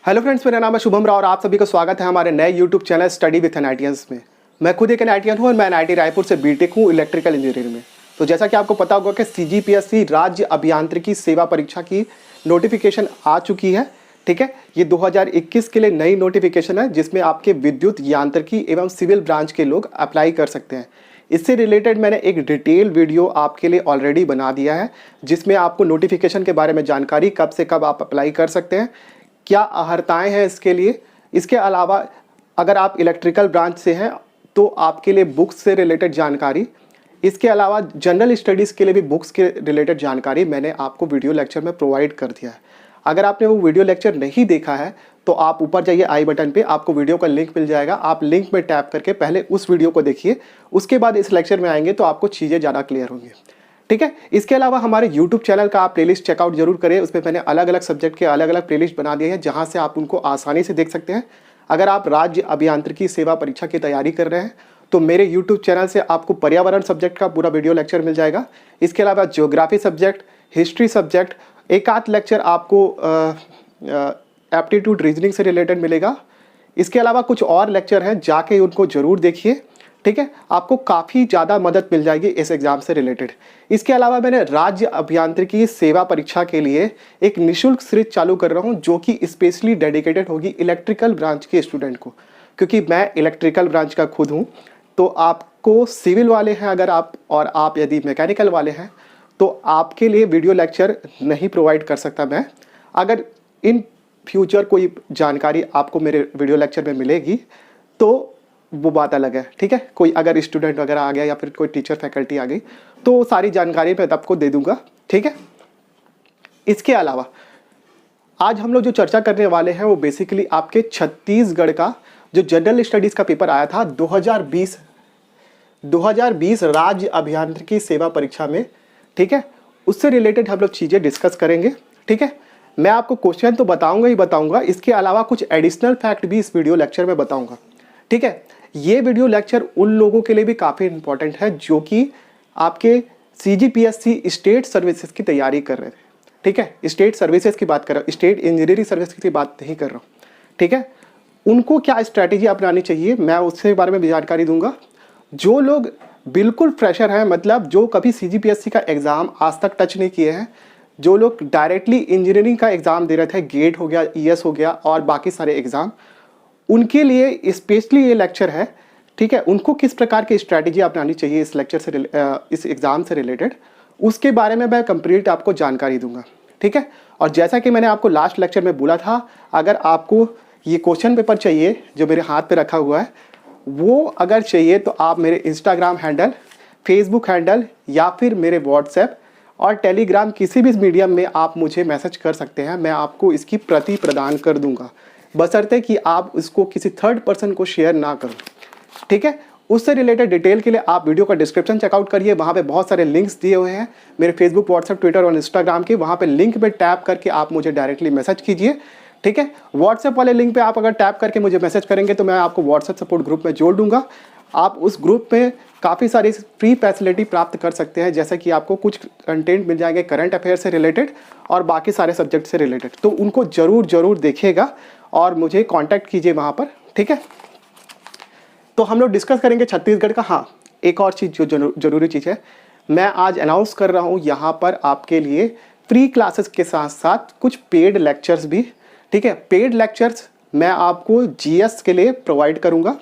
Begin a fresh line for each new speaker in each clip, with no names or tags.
Hello friends, मेरा नाम है शुभम राव और आप सभी का स्वागत है हमारे नए यूट्यूब चैनल स्टडी विथ एनआईटीएंस में। मैं खुद एक एनआईटीएन हूँ और मैं एनआईटी रायपुर से बीटेक हूँ इलेक्ट्रिकल इंजीनियरिंग में। तो जैसा कि आपको पता होगा कि सीजीपीएससी राज्य अभियांत्रिकी सेवा परीक्षा की नोटिफिकेशन आ चुकी है। ठीक है, ये 2021 के लिए नई नोटिफिकेशन है जिसमें आपके विद्युत यांत्रिकी एवं सिविल ब्रांच के लोग अप्लाई कर सकते हैं। इससे रिलेटेड मैंने एक डिटेल वीडियो आपके लिए ऑलरेडी बना दिया है जिसमें आपको नोटिफिकेशन के बारे में जानकारी, कब से कब आप अप्लाई कर सकते हैं, क्या अर्हताएं हैं इसके लिए। इसके अलावा अगर आप इलेक्ट्रिकल ब्रांच से हैं तो आपके लिए बुक्स से रिलेटेड जानकारी, इसके अलावा जनरल स्टडीज़ के लिए भी बुक्स के रिलेटेड जानकारी मैंने आपको वीडियो लेक्चर में प्रोवाइड कर दिया है। अगर आपने वो वीडियो लेक्चर नहीं देखा है तो आप ऊपर जाइए आई बटन पे, आपको वीडियो का लिंक मिल जाएगा। आप लिंक में टैप करके पहले उस वीडियो को देखिए, उसके बाद इस लेक्चर में आएंगे तो आपको चीज़ें ज़्यादा क्लियर होंगी। ठीक है, इसके अलावा हमारे YouTube चैनल का आप प्लेलिस्ट चेकआउट जरूर करें। उसमें मैंने अलग अलग सब्जेक्ट के अलग अलग प्लेलिस्ट बना दिए हैं जहां से आप उनको आसानी से देख सकते हैं। अगर आप राज्य अभियांत्रिकी सेवा परीक्षा की तैयारी कर रहे हैं तो मेरे YouTube चैनल से आपको पर्यावरण सब्जेक्ट का पूरा वीडियो लेक्चर मिल जाएगा। इसके अलावा ज्योग्राफी सब्जेक्ट, हिस्ट्री सब्जेक्ट, एक आध लेक्चर आपको एप्टीट्यूड रीजनिंग से रिलेटेड मिलेगा। इसके अलावा कुछ और लेक्चर हैं, जाके उनको जरूर देखिए। ठीक है, आपको काफ़ी ज़्यादा मदद मिल जाएगी इस एग्ज़ाम से रिलेटेड। इसके अलावा मैंने राज्य अभियांत्रिकी सेवा परीक्षा के लिए एक निःशुल्क सीरीज चालू कर रहा हूँ जो कि स्पेशली डेडिकेटेड होगी इलेक्ट्रिकल ब्रांच के स्टूडेंट को, क्योंकि मैं इलेक्ट्रिकल ब्रांच का खुद हूँ। तो आपको सिविल वाले हैं अगर आप, और आप यदि मैकेनिकल वाले हैं तो आपके लिए वीडियो लेक्चर नहीं प्रोवाइड कर सकता मैं। अगर इन फ्यूचर कोई जानकारी आपको मेरे वीडियो लेक्चर में मिलेगी तो वो बात अलग है। ठीक है, कोई अगर स्टूडेंट वगैरह आ गया या फिर कोई टीचर फैकल्टी आ गई तो सारी जानकारी मैं आपको दे दूंगा। ठीक है, इसके अलावा आज हम लोग जो चर्चा करने वाले हैं वो बेसिकली आपके छत्तीसगढ़ का जो जनरल स्टडीज का पेपर आया था 2020 राज्य अभियांत्रिकी सेवा परीक्षा में। ठीक है, उससे रिलेटेड हम लोग चीज़ें डिस्कस करेंगे। ठीक है, मैं आपको क्वेश्चन तो बताऊंगा ही बताऊंगा, इसके अलावा कुछ एडिशनल फैक्ट भी इस वीडियो लेक्चर में बताऊंगा। ठीक है, ये वीडियो लेक्चर उन लोगों के लिए भी काफ़ी इंपॉर्टेंट है जो कि आपके सीजीपीएससी स्टेट सर्विसेज की तैयारी कर रहे थे। ठीक है, स्टेट सर्विसेज की बात कर रहा हूँ, स्टेट इंजीनियरिंग सर्विस की बात नहीं कर रहा हूँ। ठीक है, उनको क्या स्ट्रैटेजी अपनानी चाहिए मैं उसके बारे में भी जानकारी दूंगा। जो लोग बिल्कुल फ्रेशर हैं, मतलब जो कभी सीजीपीएससी का एग्ज़ाम आज तक टच नहीं किए हैं, जो लोग डायरेक्टली इंजीनियरिंग का एग्ज़ाम दे रहे थे, गेट हो गया, ईएस हो गया और बाकी सारे एग्ज़ाम, उनके लिए स्पेशली ये लेक्चर है। ठीक है, उनको किस प्रकार की स्ट्रैटेजी अपनानी चाहिए इस लेक्चर से इस एग्ज़ाम से रिलेटेड, उसके बारे में मैं कंप्लीट आपको जानकारी दूंगा। ठीक है, और जैसा कि मैंने आपको लास्ट लेक्चर में बोला था, अगर आपको ये क्वेश्चन पेपर चाहिए जो मेरे हाथ पे रखा हुआ है वो अगर चाहिए तो आप मेरे इंस्टाग्राम हैंडल, फेसबुक हैंडल या फिर मेरे व्हाट्सएप और टेलीग्राम किसी भी मीडियम में आप मुझे मैसेज कर सकते हैं। मैं आपको इसकी प्रति प्रदान कर दूंगा, बशर्ते कि आप इसको किसी थर्ड पर्सन को शेयर ना करो। ठीक है, उससे रिलेटेड डिटेल के लिए आप वीडियो का डिस्क्रिप्शन चेकआउट करिए, वहाँ पे बहुत सारे लिंक्स दिए हुए हैं मेरे फेसबुक, व्हाट्सएप, ट्विटर और इंस्टाग्राम के। वहाँ पे लिंक पे टैप करके आप मुझे डायरेक्टली मैसेज कीजिए। ठीक है, व्हाट्सएप वाले लिंक पे आप अगर टैप करके मुझे मैसेज करेंगे तो मैं आपको व्हाट्सएप सपोर्ट ग्रुप में जोड़ दूंगा। आप उस ग्रुप में काफ़ी सारी फ्री फैसिलिटी प्राप्त कर सकते हैं, जैसे कि आपको कुछ कंटेंट मिल जाएंगे करंट अफेयर से रिलेटेड और बाकी सारे सब्जेक्ट से रिलेटेड। तो उनको जरूर देखिएगा और मुझे कांटेक्ट कीजिए वहाँ पर। ठीक है, तो हम लोग डिस्कस करेंगे छत्तीसगढ़ का। हाँ, एक और चीज़ जो जरूरी चीज़ है, मैं आज अनाउंस कर रहा हूँ यहाँ पर आपके लिए फ्री क्लासेस के साथ साथ कुछ पेड लेक्चर्स भी। ठीक है, पेड लेक्चर्स मैं आपको जीएस के लिए प्रोवाइड करूँगा।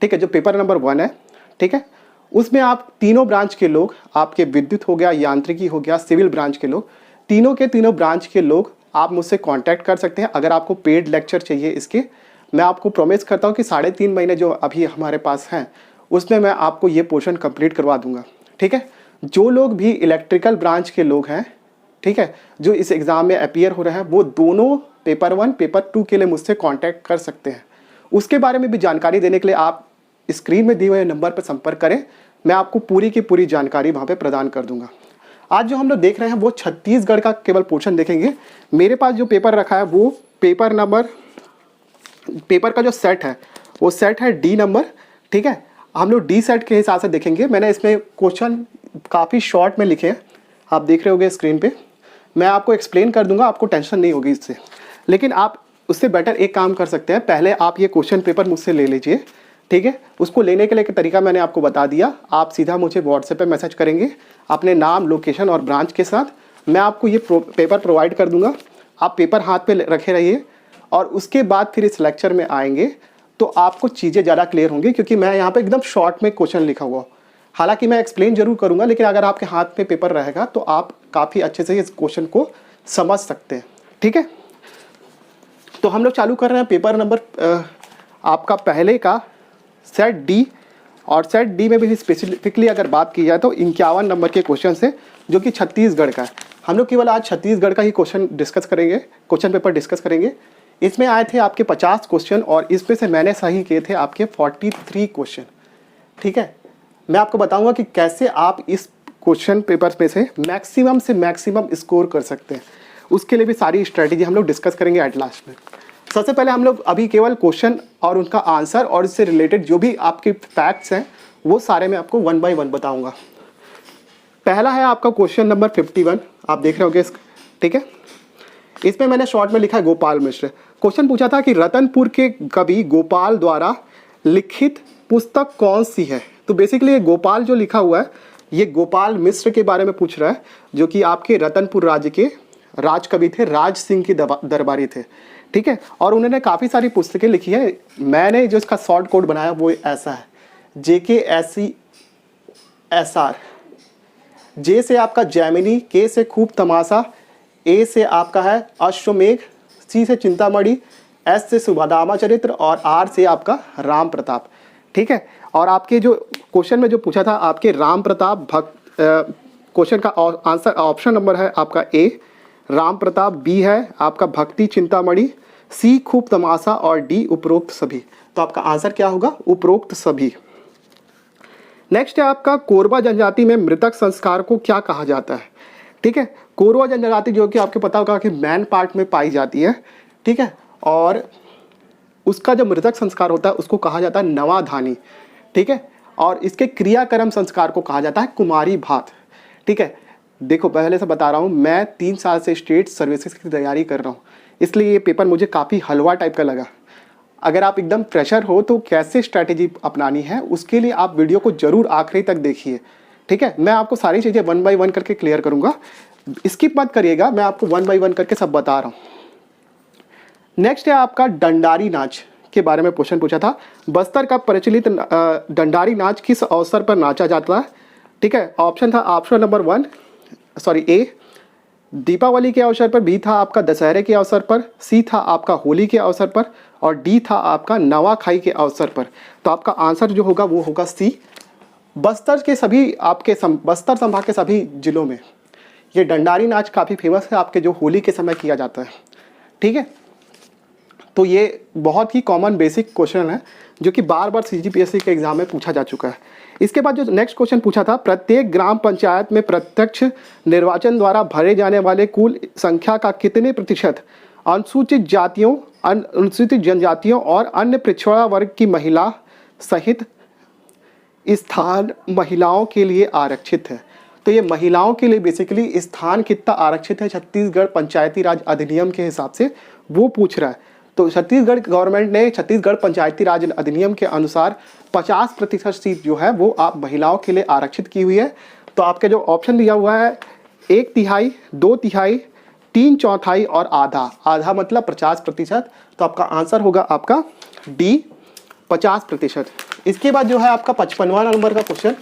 ठीक है, जो पेपर नंबर 1 है। ठीक है, उसमें आप तीनों ब्रांच के लोग, आपके विद्युत हो गया, यांत्रिकी हो गया, सिविल ब्रांच के लोग, तीनों के तीनों ब्रांच के लोग आप मुझसे कांटेक्ट कर सकते हैं। अगर आपको पेड लेक्चर चाहिए इसके, मैं आपको प्रॉमिस करता हूँ कि 3.5 महीने जो अभी हमारे पास हैं उसमें मैं आपको ये पोर्शन कंप्लीट करवा दूंगा। ठीक है, जो लोग भी इलेक्ट्रिकल ब्रांच के लोग हैं, ठीक है, जो इस एग्ज़ाम में अपीयर हो रहे हैं, वो दोनों पेपर 1 पेपर 2 के लिए मुझसे कॉन्टैक्ट कर सकते हैं। उसके बारे में भी जानकारी देने के लिए आप स्क्रीन में दिए हुए नंबर पर संपर्क करें, मैं आपको पूरी की पूरी जानकारी वहाँ पर प्रदान कर दूँगा। आज जो हम लोग देख रहे हैं वो छत्तीसगढ़ का केवल पोर्शन देखेंगे। मेरे पास जो पेपर रखा है वो पेपर का जो सेट है वो सेट है डी नंबर। ठीक है, हम लोग डी सेट के हिसाब से देखेंगे। मैंने इसमें क्वेश्चन काफ़ी शॉर्ट में लिखे हैं, आप देख रहे होंगे स्क्रीन पे। मैं आपको एक्सप्लेन कर दूंगा, आपको टेंशन नहीं होगी इससे। लेकिन आप उससे बेटर एक काम कर सकते हैं, पहले आप ये क्वेश्चन पेपर मुझसे ले लीजिए, ठीक है। उसको लेने के लिए एक तरीका मैंने आपको बता दिया। आप सीधा मुझे व्हाट्सएप पे मैसेज करेंगे अपने नाम, लोकेशन और ब्रांच के साथ, मैं आपको ये पेपर प्रोवाइड कर दूंगा। आप पेपर हाथ पे रखे रहिए और उसके बाद फिर इस लेक्चर में आएंगे तो आपको चीज़ें ज़्यादा क्लियर होंगी, क्योंकि मैं यहाँ पे एकदम शॉर्ट में क्वेश्चन लिखा हुआ, हालांकि मैं एक्सप्लेन जरूर करूँगा, लेकिन अगर आपके हाथ में पेपर रहेगा तो आप काफ़ी अच्छे से इस क्वेश्चन को समझ सकते हैं, ठीक है। तो हम लोग चालू कर रहे हैं पेपर नंबर आपका पहले का सेट डी, और सेट डी में भी स्पेसिफिकली अगर बात की जाए तो 51 नंबर के क्वेश्चन है जो कि छत्तीसगढ़ का है। हम लोग केवल आज छत्तीसगढ़ का ही क्वेश्चन डिस्कस करेंगे, क्वेश्चन पेपर डिस्कस करेंगे। इसमें आए थे आपके 50 क्वेश्चन और इसमें से मैंने सही किए थे आपके 43 क्वेश्चन, ठीक है। मैं आपको बताऊंगा कि कैसे आप इस क्वेश्चन पेपर में से मैक्सिमम स्कोर कर सकते हैं, उसके लिए भी सारी स्ट्रेटेजी हम लोग डिस्कस करेंगे एट लास्ट में। सबसे पहले हम लोग अभी केवल क्वेश्चन और उनका आंसर और इससे रिलेटेड जो भी आपके फैक्ट्स हैं वो सारे मैं आपको 1 बाय 1 बताऊंगा। पहला है आपका क्वेश्चन नंबर 51, आप देख रहे होगे, ठीक है। इसमें मैंने शॉर्ट में लिखा है गोपाल मिश्र। क्वेश्चन पूछा था कि रतनपुर के कवि गोपाल द्वारा लिखित पुस्तक कौन सी है। तो बेसिकली ये गोपाल जो लिखा हुआ है ये गोपाल मिश्र के बारे में पूछ रहा है, जो कि आपके रतनपुर राज्य के राज कवि थे, राज सिंह के दरबारी थे, ठीक है। और उन्होंने काफ़ी सारी पुस्तकें लिखी है। मैंने जो इसका शॉर्ट कोड बनाया वो ऐसा है, JKSESR। जे से आपका जैमिनी, के से खूब तमाशा, ए से आपका है अश्वमेघ, सी से चिंतामणि, एस से सुभदामा चरित्र और आर से आपका राम प्रताप, ठीक है। और आपके जो क्वेश्चन में जो पूछा था आपके राम प्रताप क्वेश्चन का आंसर ऑप्शन नंबर है आपका ए राम प्रताप, बी है आपका भक्ति चिंतामणि, सी खूब तमाशा और डी उपरोक्त सभी। तो आपका आंसर क्या होगा? उपरोक्त सभी। नेक्स्ट है आपका कोरबा जनजाति में मृतक संस्कार को क्या कहा जाता है, ठीक है। कोरबा जनजाति जो कि आपको पता होगा कि मैन पार्ट में पाई जाती है, ठीक है। और उसका जो मृतक संस्कार होता है उसको कहा जाता है नवाधानी, ठीक है। और इसके क्रियाक्रम संस्कार को कहा जाता है कुमारी भात, ठीक है। देखो पहले से बता रहा हूँ, मैं 3 साल से स्टेट सर्विसेज की तैयारी कर रहा हूँ, इसलिए ये पेपर मुझे काफ़ी हलवा टाइप का लगा। अगर आप एकदम फ्रेशर हो तो कैसे स्ट्रैटेजी अपनानी है उसके लिए आप वीडियो को जरूर आखिरी तक देखिए, ठीक है। मैं आपको सारी चीज़ें 1 बाय 1 करके क्लियर करूँगा, स्किप मत करिएगा, मैं आपको 1 बाय 1 करके सब बता रहा हूँ। नेक्स्ट है आपका डंडारी नाच के बारे में क्वेश्चन पूछा था। बस्तर का प्रचलित डंडारी नाच किस अवसर पर नाचा जाता है, ठीक है। ऑप्शन था ऑप्शन नंबर 1 ए दीपावली के अवसर पर, बी था आपका दशहरे के अवसर पर, सी था आपका होली के अवसर पर और डी था आपका नवाखाई के अवसर पर। तो आपका आंसर जो होगा वो होगा सी। बस्तर के सभी आपके बस्तर संभाग के सभी जिलों में ये डंडारी नाच काफ़ी फेमस है, आपके जो होली के समय किया जाता है, ठीक है। तो ये बहुत ही कॉमन बेसिक क्वेश्चन है जो कि बार बार CGPSC के एग्जाम में पूछा जा चुका है। इसके बाद जो नेक्स्ट क्वेश्चन पूछा था, प्रत्येक ग्राम पंचायत में प्रत्यक्ष निर्वाचन द्वारा भरे जाने वाले कुल संख्या का कितने प्रतिशत अनुसूचित जातियों, अनुसूचित जनजातियों और अन्य पिछड़ा वर्ग की महिला सहित स्थान महिलाओं के लिए आरक्षित है। तो ये महिलाओं के लिए बेसिकली स्थान कितना आरक्षित है छत्तीसगढ़ पंचायती राज अधिनियम के हिसाब से वो पूछ रहा है। तो छत्तीसगढ़ गवर्नमेंट ने छत्तीसगढ़ पंचायती राज अधिनियम के अनुसार 50% सीट जो है वो आप महिलाओं के लिए आरक्षित की हुई है। तो आपके जो ऑप्शन दिया हुआ है 1/3, 2/3, 3/4 और आधा। आधा मतलब 50%। तो आपका आंसर होगा आपका डी 50%। इसके बाद जो है आपका 55वां नंबर का क्वेश्चन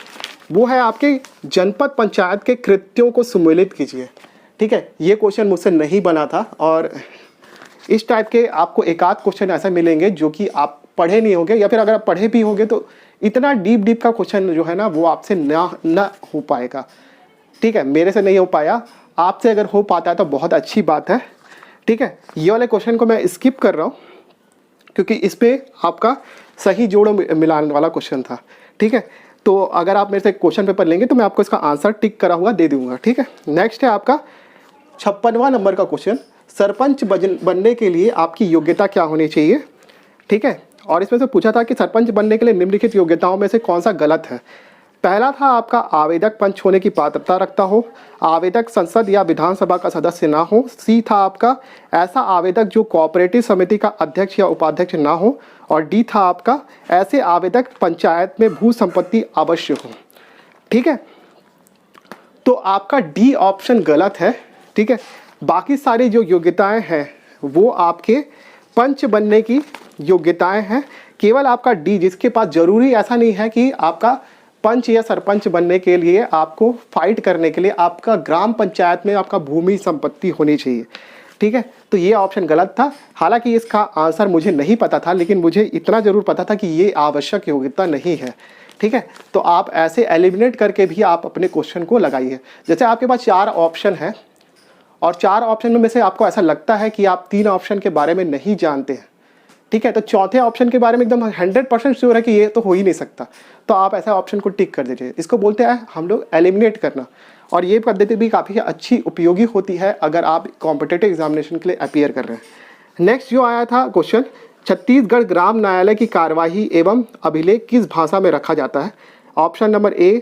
वो है आपके जनपद पंचायत के कृत्यों को सम्मिलित कीजिए, ठीक है। ये क्वेश्चन मुझसे नहीं बना था और इस टाइप के आपको एक आध क्वेश्चन ऐसे मिलेंगे जो कि आप पढ़े नहीं होंगे, या फिर अगर आप पढ़े भी होंगे तो इतना डीप का क्वेश्चन जो है ना वो आपसे ना हो पाएगा, ठीक है। मेरे से नहीं हो पाया, आपसे अगर हो पाता है तो बहुत अच्छी बात है, ठीक है। ये वाले क्वेश्चन को मैं स्किप कर रहा हूँ क्योंकि इस पर आपका सही जोड़ों मिलाने वाला क्वेश्चन था, ठीक है। तो अगर आप मेरे से क्वेश्चन पेपर लेंगे तो मैं आपको इसका आंसर टिक करा हुआ दे दूंगा, ठीक है। नेक्स्ट है आपका 56वां नंबर का क्वेश्चन, सरपंच बनने के लिए आपकी योग्यता क्या होनी चाहिए, ठीक है। और इसमें से पूछा था कि सरपंच बनने के लिए निम्नलिखित योग्यताओं में से कौन सा गलत है। पहला था आपका आवेदक पंच होने की पात्रता रखता हो, आवेदक संसद या विधानसभा का सदस्य ना हो। सी था आपका ऐसा आवेदक जो कोऑपरेटिव समिति का अध्यक्ष या उपाध्यक्ष ना हो। और डी था आपका ऐसे आवेदक पंचायत में भू संपत्ति अवश्य हो। ठीक है, तो आपका डी ऑप्शन गलत है। ठीक है, बाकी सारी जो योग्यताएं हैं वो आपके पंच बनने की योग्यताएं हैं। केवल आपका डी, जिसके पास जरूरी ऐसा नहीं है कि आपका पंच या सरपंच बनने के लिए आपको फाइट करने के लिए आपका ग्राम पंचायत में आपका भूमि संपत्ति होनी चाहिए। ठीक है, तो ये ऑप्शन गलत था। हालांकि इसका आंसर मुझे नहीं पता था, लेकिन मुझे इतना जरूर पता था कि ये आवश्यक योग्यता नहीं है। ठीक है, तो आप ऐसे एलिमिनेट करके भी आप अपने क्वेश्चन को लगाइए। जैसे आपके पास 4 ऑप्शन है और 4 ऑप्शन में से आपको ऐसा लगता है कि आप 3 ऑप्शन के बारे में नहीं जानते हैं। ठीक है, तो चौथे ऑप्शन के बारे में एकदम 100% श्योर है कि ये तो हो ही नहीं सकता, तो आप ऐसे ऑप्शन को टिक कर दीजिए। इसको बोलते हैं हम लोग एलिमिनेट करना। और ये पद्धति भी काफ़ी अच्छी उपयोगी होती है अगर आप कॉम्पिटिटिव एग्जामिनेशन के लिए अपीयर कर रहे हैं। नेक्स्ट जो आया था क्वेश्चन, छत्तीसगढ़ ग्राम न्यायालय की कार्यवाही एवं अभिलेख किस भाषा में रखा जाता है? Option number A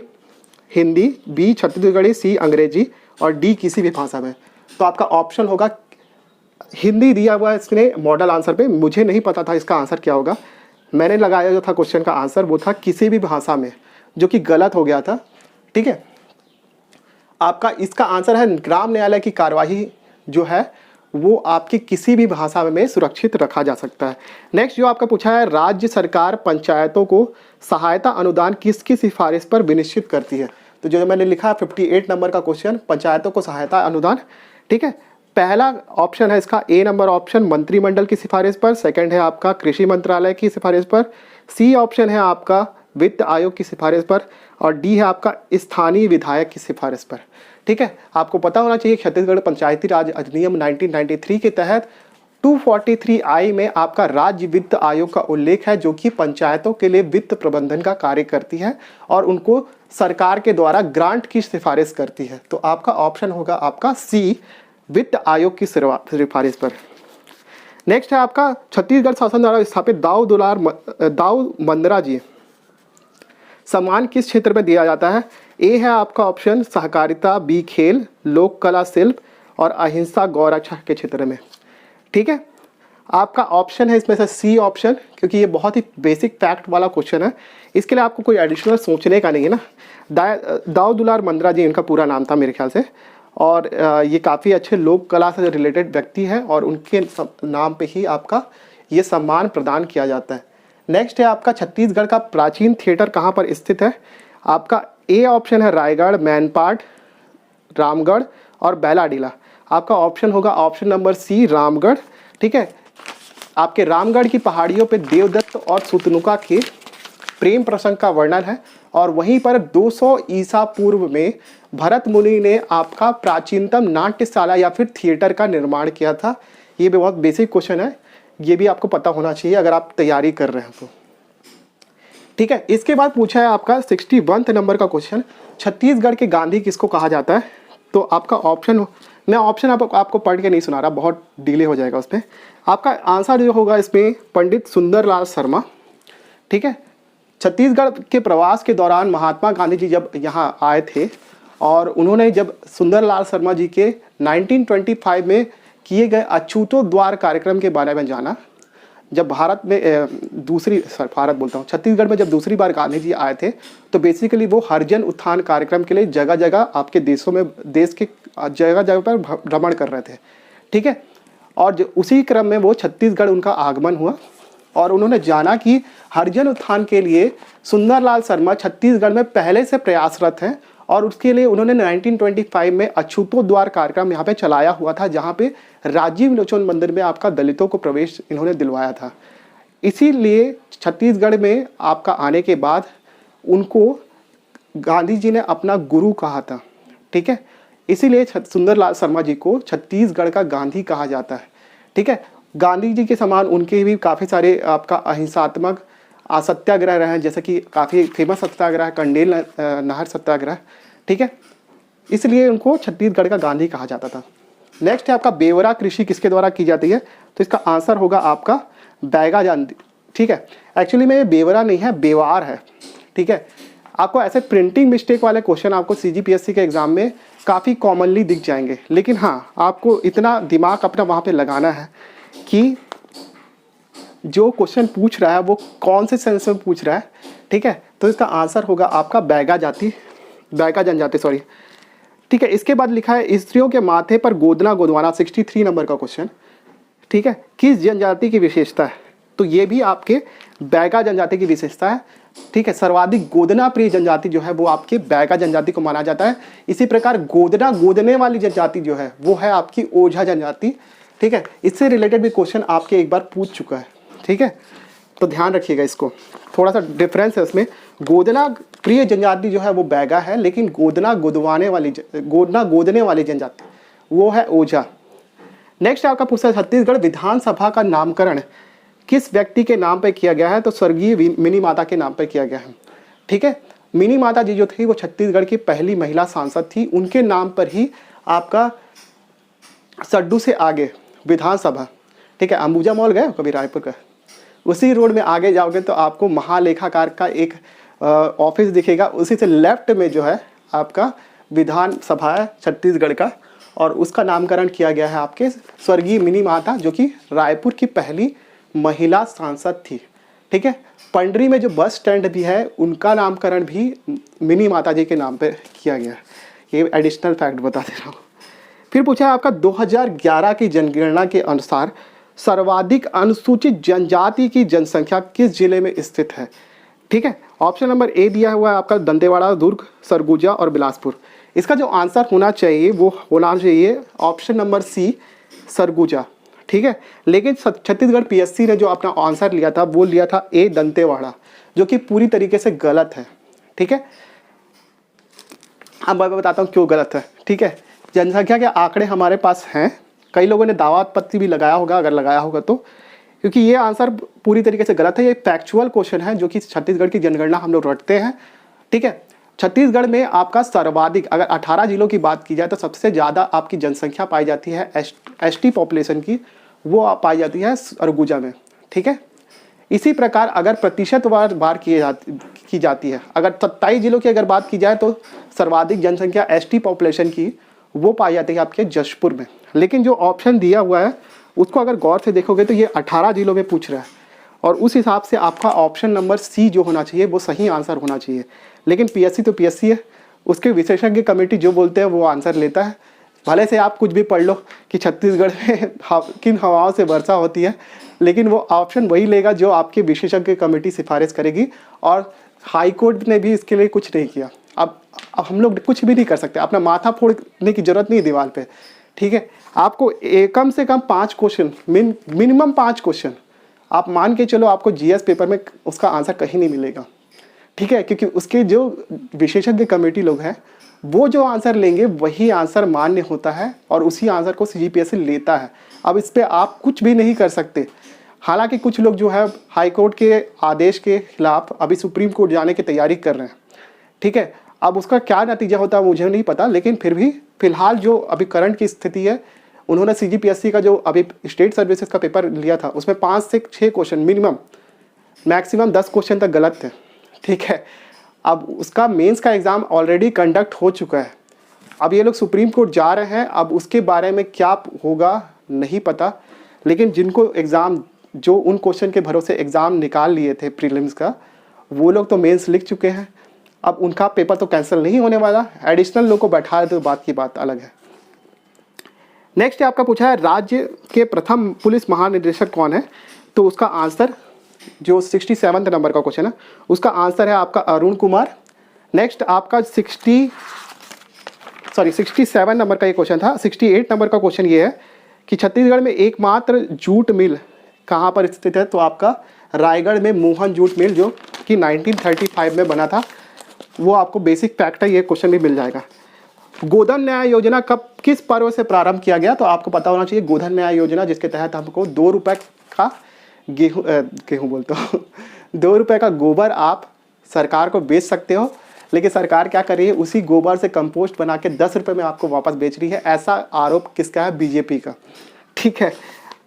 Hindi, B Chhattisgarhi, C अंग्रेजी और डी किसी भी भाषा में। तो आपका ऑप्शन होगा हिंदी दिया हुआ है इसने मॉडल आंसर पे। मुझे नहीं पता था इसका आंसर क्या होगा, मैंने लगाया जो था क्वेश्चन का आंसर वो था किसी भी भाषा में, जो कि गलत हो गया था। ठीक है, आपका इसका आंसर है ग्राम न्यायालय की कार्यवाही जो है वो आपकी किसी भी भाषा में सुरक्षित रखा जा सकता है। नेक्स्ट जो आपका पूछा है, राज्य सरकार पंचायतों को सहायता अनुदान किसकी सिफारिश पर विनिश्चित करती है? तो जो मैंने लिखा 58 नंबर का क्वेश्चन, पंचायतों को सहायता अनुदान। ठीक है, पहला ऑप्शन है इसका ए नंबर ऑप्शन मंत्रिमंडल की सिफारिश पर, सेकंड है आपका कृषि मंत्रालय की सिफारिश पर, सी ऑप्शन है आपका वित्त आयोग की सिफारिश पर और डी है आपका स्थानीय विधायक की सिफारिश पर। ठीक है, आपको पता होना चाहिए छत्तीसगढ़ पंचायती राज अधिनियम 1993 के तहत 243I में आपका राज्य वित्त आयोग का उल्लेख है, जो कि पंचायतों के लिए वित्त प्रबंधन का कार्य करती है और उनको सरकार के द्वारा ग्रांट की सिफारिश करती है। तो आपका ऑप्शन होगा आपका सी वित्त आयोग की सिफारिश पर। नेक्स्ट है आपका छत्तीसगढ़ शासन द्वारा स्थापित दाऊ मंदरा जी सम्मान किस क्षेत्र में दिया जाता है? ए है आपका ऑप्शन सहकारिता, बी खेल, लोक कला शिल्प और अहिंसा गौरक्षा के क्षेत्र में। ठीक है, आपका ऑप्शन है इसमें से सी ऑप्शन, क्योंकि ये बहुत ही बेसिक फैक्ट वाला क्वेश्चन है, इसके लिए आपको कोई एडिशनल सोचने का नहीं है ना। दाऊ दुलार मंदरा जी इनका पूरा नाम था मेरे ख्याल से, और ये काफ़ी अच्छे लोक कला से रिलेटेड व्यक्ति हैं और उनके नाम पे ही आपका ये सम्मान प्रदान किया जाता है। नेक्स्ट है आपका छत्तीसगढ़ का प्राचीन थिएटर कहाँ पर स्थित है? आपका ए ऑप्शन है रायगढ़, मैनपाट, रामगढ़ और बैलाडीला। आपका ऑप्शन होगा ऑप्शन नंबर सी रामगढ़। ठीक है, आपके रामगढ़ की पहाड़ियों पे देवदत्त और सुतनुका के प्रेम प्रसंग का वर्णन है और वहीं पर 200 ईसा पूर्व में भरत मुनि ने आपका प्राचीनतम नाट्यशाला या फिर थिएटर का निर्माण किया था। ये भी बहुत बेसिक क्वेश्चन है, ये भी आपको पता होना चाहिए अगर आप तैयारी कर रहे हैं तो। ठीक है, इसके बाद पूछा है आपका 61 नंबर का क्वेश्चन, छत्तीसगढ़ के गांधी किसको कहा जाता है? तो आपका ऑप्शन, मैं ऑप्शन आपको पढ़ के नहीं सुना रहा, बहुत डिले हो जाएगा उसमें। आपका आंसर जो होगा इसमें पंडित सुंदरलाल शर्मा। ठीक है, छत्तीसगढ़ के प्रवास के दौरान महात्मा गांधी जी जब यहाँ आए थे और उन्होंने जब सुंदरलाल शर्मा जी के 1925 में किए गए अछूतो द्वार कार्यक्रम के बारे में जाना, जब भारत में छत्तीसगढ़ में जब दूसरी बार गांधी जी आए थे तो बेसिकली वो हरिजन उत्थान कार्यक्रम के लिए जगह जगह आपके देशों में, देश के जगह जगह पर भ्रमण कर रहे थे। ठीक है, और उसी क्रम में वो छत्तीसगढ़ उनका आगमन हुआ और उन्होंने जाना कि हरिजन उत्थान के लिए सुंदरलाल शर्मा छत्तीसगढ़ में पहले से प्रयासरत हैं और उसके लिए उन्होंने 1925 में अछूतो द्वार कार्यक्रम यहाँ पे चलाया हुआ था, जहाँ पे राजीव लोचन मंदिर में आपका दलितों को प्रवेश इन्होंने दिलवाया था। इसीलिए छत्तीसगढ़ में आपका आने के बाद उनको गांधी जी ने अपना गुरु कहा था। ठीक है, इसीलिए सुंदरलाल शर्मा जी को छत्तीसगढ़ का गांधी कहा जाता है। ठीक है, गांधी जी के समान उनके भी काफ़ी सारे आपका अहिंसात्मक सत्याग्रह रहे हैं, जैसे कि काफ़ी फेमस सत्याग्रह है कंडेल नहर सत्याग्रह। ठीक है, इसलिए उनको छत्तीसगढ़ का गांधी कहा जाता था। नेक्स्ट है आपका बेवरा कृषि किसके द्वारा की जाती है? तो इसका आंसर होगा आपका बैगा गांधी। ठीक है, एक्चुअली में बेवरा नहीं है, बेवार है। ठीक है, आपको ऐसे प्रिंटिंग मिस्टेक वाले क्वेश्चन आपको CGPSC के एग्ज़ाम में काफ़ी कॉमनली दिख जाएंगे, लेकिन हाँ आपको इतना दिमाग अपना वहाँ पे लगाना है कि जो क्वेश्चन पूछ रहा है वो कौन से सेंस में पूछ रहा है, ठीक है। तो इसका आंसर होगा आपका बैगा जनजाति, सॉरी, ठीक है। इसके बाद लिखा है स्त्रियों के माथे पर गोदना गोदवाना, 63 नंबर का क्वेश्चन, ठीक है, किस जनजाति की विशेषता है? तो ये भी आपके बैगा जनजाति की विशेषता है, ठीक है। सर्वाधिक गोदना प्रिय जनजाति जो है वो आपके बैगा जनजाति को माना जाता है। इसी प्रकार गोदना गोदने वाली जनजाति जो है वो है आपकी ओझा जनजाति, ठीक है। इससे रिलेटेड भी क्वेश्चन आपके एक बार पूछ चुका है, ठीक है, तो ध्यान रखिएगा इसको, थोड़ा सा डिफरेंस है उसमें। गोदना प्रिय जनजाति जो है वो बैगा है, लेकिन गोदना गोदने वाली जनजाति वो है ओझा। नेक्स्ट आपका पूछा है छत्तीसगढ़ विधानसभा का नामकरण किस व्यक्ति के नाम पर किया गया है? तो स्वर्गीय मिनी माता के नाम पर किया गया है, ठीक है। मिनी माता जी जो थी वो छत्तीसगढ़ की पहली महिला सांसद थी, उनके नाम पर ही आपका सड्डू से आगे विधानसभा, ठीक है। अंबुजा मॉल गए कभी रायपुर का? उसी रोड में आगे जाओगे तो आपको महालेखाकार का एक ऑफिस दिखेगा, उसी से लेफ्ट में जो है आपका विधानसभा है छत्तीसगढ़ का, और उसका नामकरण किया गया है आपके स्वर्गीय मिनी माता जो कि रायपुर की पहली महिला सांसद थी, ठीक है। पंडरी में जो बस स्टैंड भी है उनका नामकरण भी मिनी माता जी के नाम पे किया गया है। ये एडिशनल फैक्ट बता दे रहा हूँ। फिर पूछा है आपका 2011 की जनगणना के अनुसार सर्वाधिक अनुसूचित जनजाति की जनसंख्या किस जिले में स्थित है? ठीक है, ऑप्शन नंबर ए दिया हुआ है आपका दंतेवाड़ा, दुर्ग, सरगुजा और बिलासपुर। इसका जो आंसर होना चाहिए वो होना चाहिए ऑप्शन नंबर सी, सरगुजा, ठीक है। लेकिन छत्तीसगढ़ PSC ने जो अपना आंसर लिया था वो लिया था ए, दंतेवाड़ा, जो कि पूरी तरीके से गलत है, ठीक है। अब मैं बताता हूँ क्यों गलत है, ठीक है। जनसंख्या के आंकड़े हमारे पास हैं, कई लोगों ने दावा पत्ती भी लगाया होगा, अगर लगाया होगा तो, क्योंकि ये आंसर पूरी तरीके से गलत है। ये फैक्चुअल क्वेश्चन है जो कि छत्तीसगढ़ की जनगणना हम लोग रटते हैं, ठीक है। छत्तीसगढ़ में आपका सर्वाधिक, अगर 18 जिलों की बात की जाए तो सबसे ज़्यादा आपकी जनसंख्या पाई जाती है ST पॉपुलेशन की, वो पाई जाती है सरगुजा में, ठीक है। इसी प्रकार अगर प्रतिशतवार बार की जाती है, अगर 27 जिलों की अगर बात की जाए तो सर्वाधिक जनसंख्या ST पॉपुलेशन की वो पाई जाती है आपके जशपुर में। लेकिन जो ऑप्शन दिया हुआ है उसको अगर गौर से देखोगे तो ये 18 जिलों में पूछ रहा है, और उस हिसाब से आपका ऑप्शन नंबर सी जो होना चाहिए वो सही आंसर होना चाहिए। लेकिन PSC तो PSC है, उसके विशेषज्ञ कमेटी जो बोलते हैं वो आंसर लेता है। भले से आप कुछ भी पढ़ लो कि छत्तीसगढ़ में किन हवाओं से वर्षा होती है, लेकिन वो ऑप्शन वही लेगा जो आपकी विशेषज्ञ कमेटी सिफारिश करेगी, और हाई कोर्ट ने भी इसके लिए कुछ नहीं किया। अब हम लोग कुछ भी नहीं कर सकते, अपना माथा फोड़ने की जरूरत नहीं दीवार पे, ठीक है। आपको कम से कम 5 क्वेश्चन, मिनिमम 5 क्वेश्चन आप मान के चलो, आपको GS पेपर में उसका आंसर कहीं नहीं मिलेगा, ठीक है, क्योंकि उसके जो विशेषज्ञ कमेटी लोग हैं वो जो आंसर लेंगे वही आंसर मान्य होता है, और उसी आंसर को CGPSC लेता है। अब इस पर आप कुछ भी नहीं कर सकते। हालांकि कुछ लोग जो है हाई कोर्ट के आदेश के खिलाफ अभी सुप्रीम कोर्ट जाने की तैयारी कर रहे हैं, ठीक है। अब उसका क्या नतीजा होता है मुझे नहीं पता, लेकिन फिर भी फिलहाल जो अभी करंट की स्थिति है, उन्होंने CGPSC का जो अभी स्टेट सर्विसेज का पेपर लिया था उसमें 5 से 6 क्वेश्चन मिनिमम, मैक्सिमम 10 क्वेश्चन तक गलत थे, ठीक है। अब उसका मेंस का एग्ज़ाम ऑलरेडी कंडक्ट हो चुका है, अब ये लोग सुप्रीम कोर्ट जा रहे हैं, अब उसके बारे में क्या होगा नहीं पता। लेकिन जिनको एग्ज़ाम, जो उन क्वेश्चन के भरोसे एग्ज़ाम निकाल लिए थे प्रीलिम्स का, वो लोग तो मेंस लिख चुके हैं, अब उनका पेपर तो कैंसिल नहीं होने वाला। एडिशनल लोग को बैठा तो बात की बात अलग है। नेक्स्ट आपका पूछा है राज्य के प्रथम पुलिस महानिदेशक कौन है? तो उसका आंसर जो 67 नंबर का क्वेश्चन है उसका आंसर है आपका अरुण कुमार। नेक्स्ट आपका 67 नंबर का ये क्वेश्चन था। 68 नंबर का क्वेश्चन ये है कि छत्तीसगढ़ में एकमात्र जूट मिल कहाँ पर स्थित है? तो आपका रायगढ़ में मोहन जूट मिल, जो कि 1935 में बना था। वो आपको बेसिक फैक्ट है, ये क्वेश्चन भी मिल जाएगा। गोधन न्याय योजना कब, किस पर्व से प्रारंभ किया गया? तो आपको पता होना चाहिए गोधन न्याय योजना, जिसके तहत हमको 2 रुपये का गेहूँ बोलते हो 2 रुपये का गोबर आप सरकार को बेच सकते हो, लेकिन सरकार क्या कर रही है, उसी गोबर से कंपोस्ट बना के 10 रुपये में आपको वापस बेच रही है। ऐसा आरोप किसका है? बीजेपी का, ठीक है।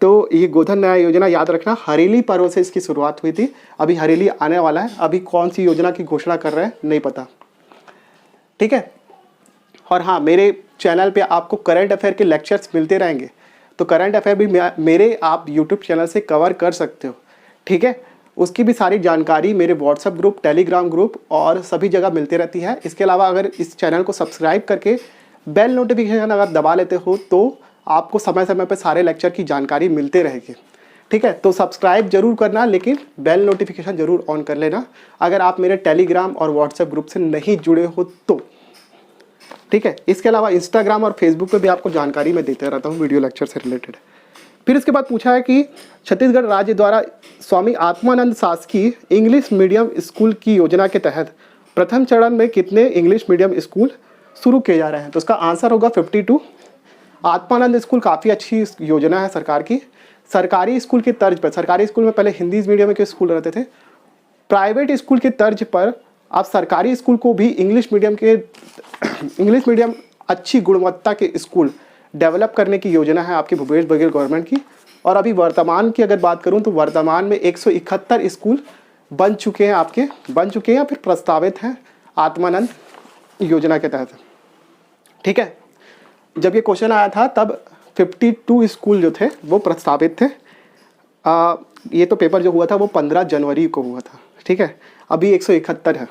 तो ये गोधन न्याय योजना याद रखना, हरेली पर्व से इसकी शुरुआत हुई थी। अभी हरेली आने वाला है, अभी कौन सी योजना की घोषणा कर रहे हैं नहीं पता, ठीक है। और हाँ, मेरे चैनल पे आपको करंट अफेयर के लेक्चर्स मिलते रहेंगे, तो करंट अफेयर भी मेरे आप यूट्यूब चैनल से कवर कर सकते हो, ठीक है। उसकी भी सारी जानकारी मेरे व्हाट्सएप ग्रुप, टेलीग्राम ग्रुप और सभी जगह मिलती रहती है। इसके अलावा अगर इस चैनल को सब्सक्राइब करके बेल नोटिफिकेशन अगर दबा लेते हो तो आपको समय समय पर सारे लेक्चर की जानकारी मिलते रहेगी, ठीक है। तो सब्सक्राइब जरूर करना, लेकिन बेल नोटिफिकेशन जरूर ऑन कर लेना अगर आप मेरे टेलीग्राम और व्हाट्सएप ग्रुप से नहीं जुड़े हो तो, ठीक है। इसके अलावा इंस्टाग्राम और फेसबुक पे भी आपको जानकारी मैं देते रहता हूँ वीडियो लेक्चर से रिलेटेड। फिर इसके बाद पूछा है कि छत्तीसगढ़ राज्य द्वारा स्वामी आत्मानंद शासकीय इंग्लिश मीडियम स्कूल की योजना के तहत प्रथम चरण में कितने इंग्लिश मीडियम स्कूल शुरू किए जा रहे हैं, तो इसका आंसर होगा 52। आत्मानंद स्कूल काफ़ी अच्छी योजना है सरकार की। सरकारी स्कूल की तर्ज पर, सरकारी स्कूल में पहले हिंदी मीडियम के स्कूल रहते थे, प्राइवेट स्कूल की तर्ज पर आप सरकारी स्कूल को भी इंग्लिश मीडियम अच्छी गुणवत्ता के स्कूल डेवलप करने की योजना है आपकी भूपेश बघेल गवर्नमेंट की। और अभी वर्तमान की अगर बात करूं तो वर्तमान में 171 स्कूल बन चुके हैं या फिर प्रस्तावित हैं आत्मानंद योजना के तहत, ठीक है। जब ये क्वेश्चन आया था तब 52 स्कूल जो थे वो प्रस्तावित थे। ये तो पेपर जो हुआ था वो 15 जनवरी को हुआ था, ठीक है। अभी 171 है।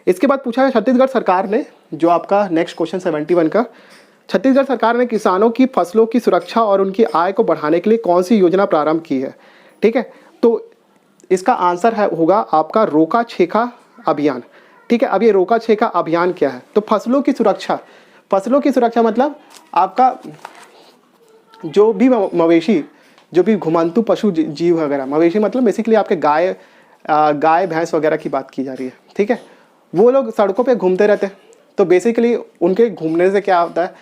इसके बाद पूछा है छत्तीसगढ़ सरकार ने, जो आपका नेक्स्ट क्वेश्चन 71 का, छत्तीसगढ़ सरकार ने किसानों की फसलों की सुरक्षा और उनकी आय को बढ़ाने के लिए कौन सी योजना प्रारंभ की है, ठीक है। तो इसका आंसर होगा आपका रोका छेका अभियान, ठीक है। अब ये रोका छेका अभियान क्या है, तो फसलों की सुरक्षा मतलब आपका जो भी मवेशी, जो भी घुमंतु पशु जीव वगैरह, मवेशी मतलब बेसिकली आपके गाय भैंस वगैरह की बात की जा रही है, ठीक है। वो लोग सड़कों पे घूमते रहते हैं, तो बेसिकली उनके घूमने से क्या होता है,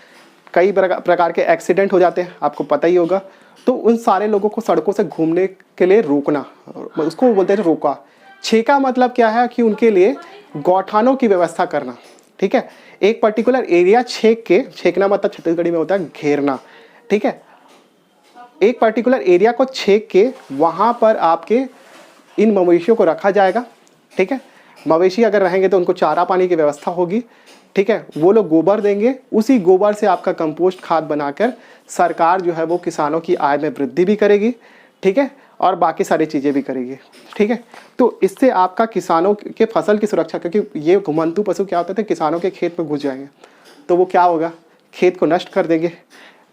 कई प्रकार के एक्सीडेंट हो जाते हैं, आपको पता ही होगा। तो उन सारे लोगों को सड़कों से घूमने के लिए रोकना, उसको बोलते हैं रोका। छेका मतलब क्या है कि उनके लिए गौठानों की व्यवस्था करना, ठीक है। एक पर्टिकुलर एरिया छेकना मतलब छत्तीसगढ़ी में होता है घेरना, ठीक है। एक पर्टिकुलर एरिया को छेक के वहाँ पर आपके इन मवेशियों को रखा जाएगा, ठीक है। मवेशी अगर रहेंगे तो उनको चारा पानी की व्यवस्था होगी, ठीक है। वो लोग गोबर देंगे, उसी गोबर से आपका कंपोस्ट खाद बनाकर सरकार जो है वो किसानों की आय में वृद्धि भी करेगी, ठीक है, और बाकी सारी चीज़ें भी करेगी, ठीक है। तो इससे आपका किसानों के फसल की सुरक्षा, क्योंकि ये घुमंतु पशु क्या होते थे, किसानों के खेत में घुस जाएंगे तो वो क्या होगा, खेत को नष्ट कर देंगे।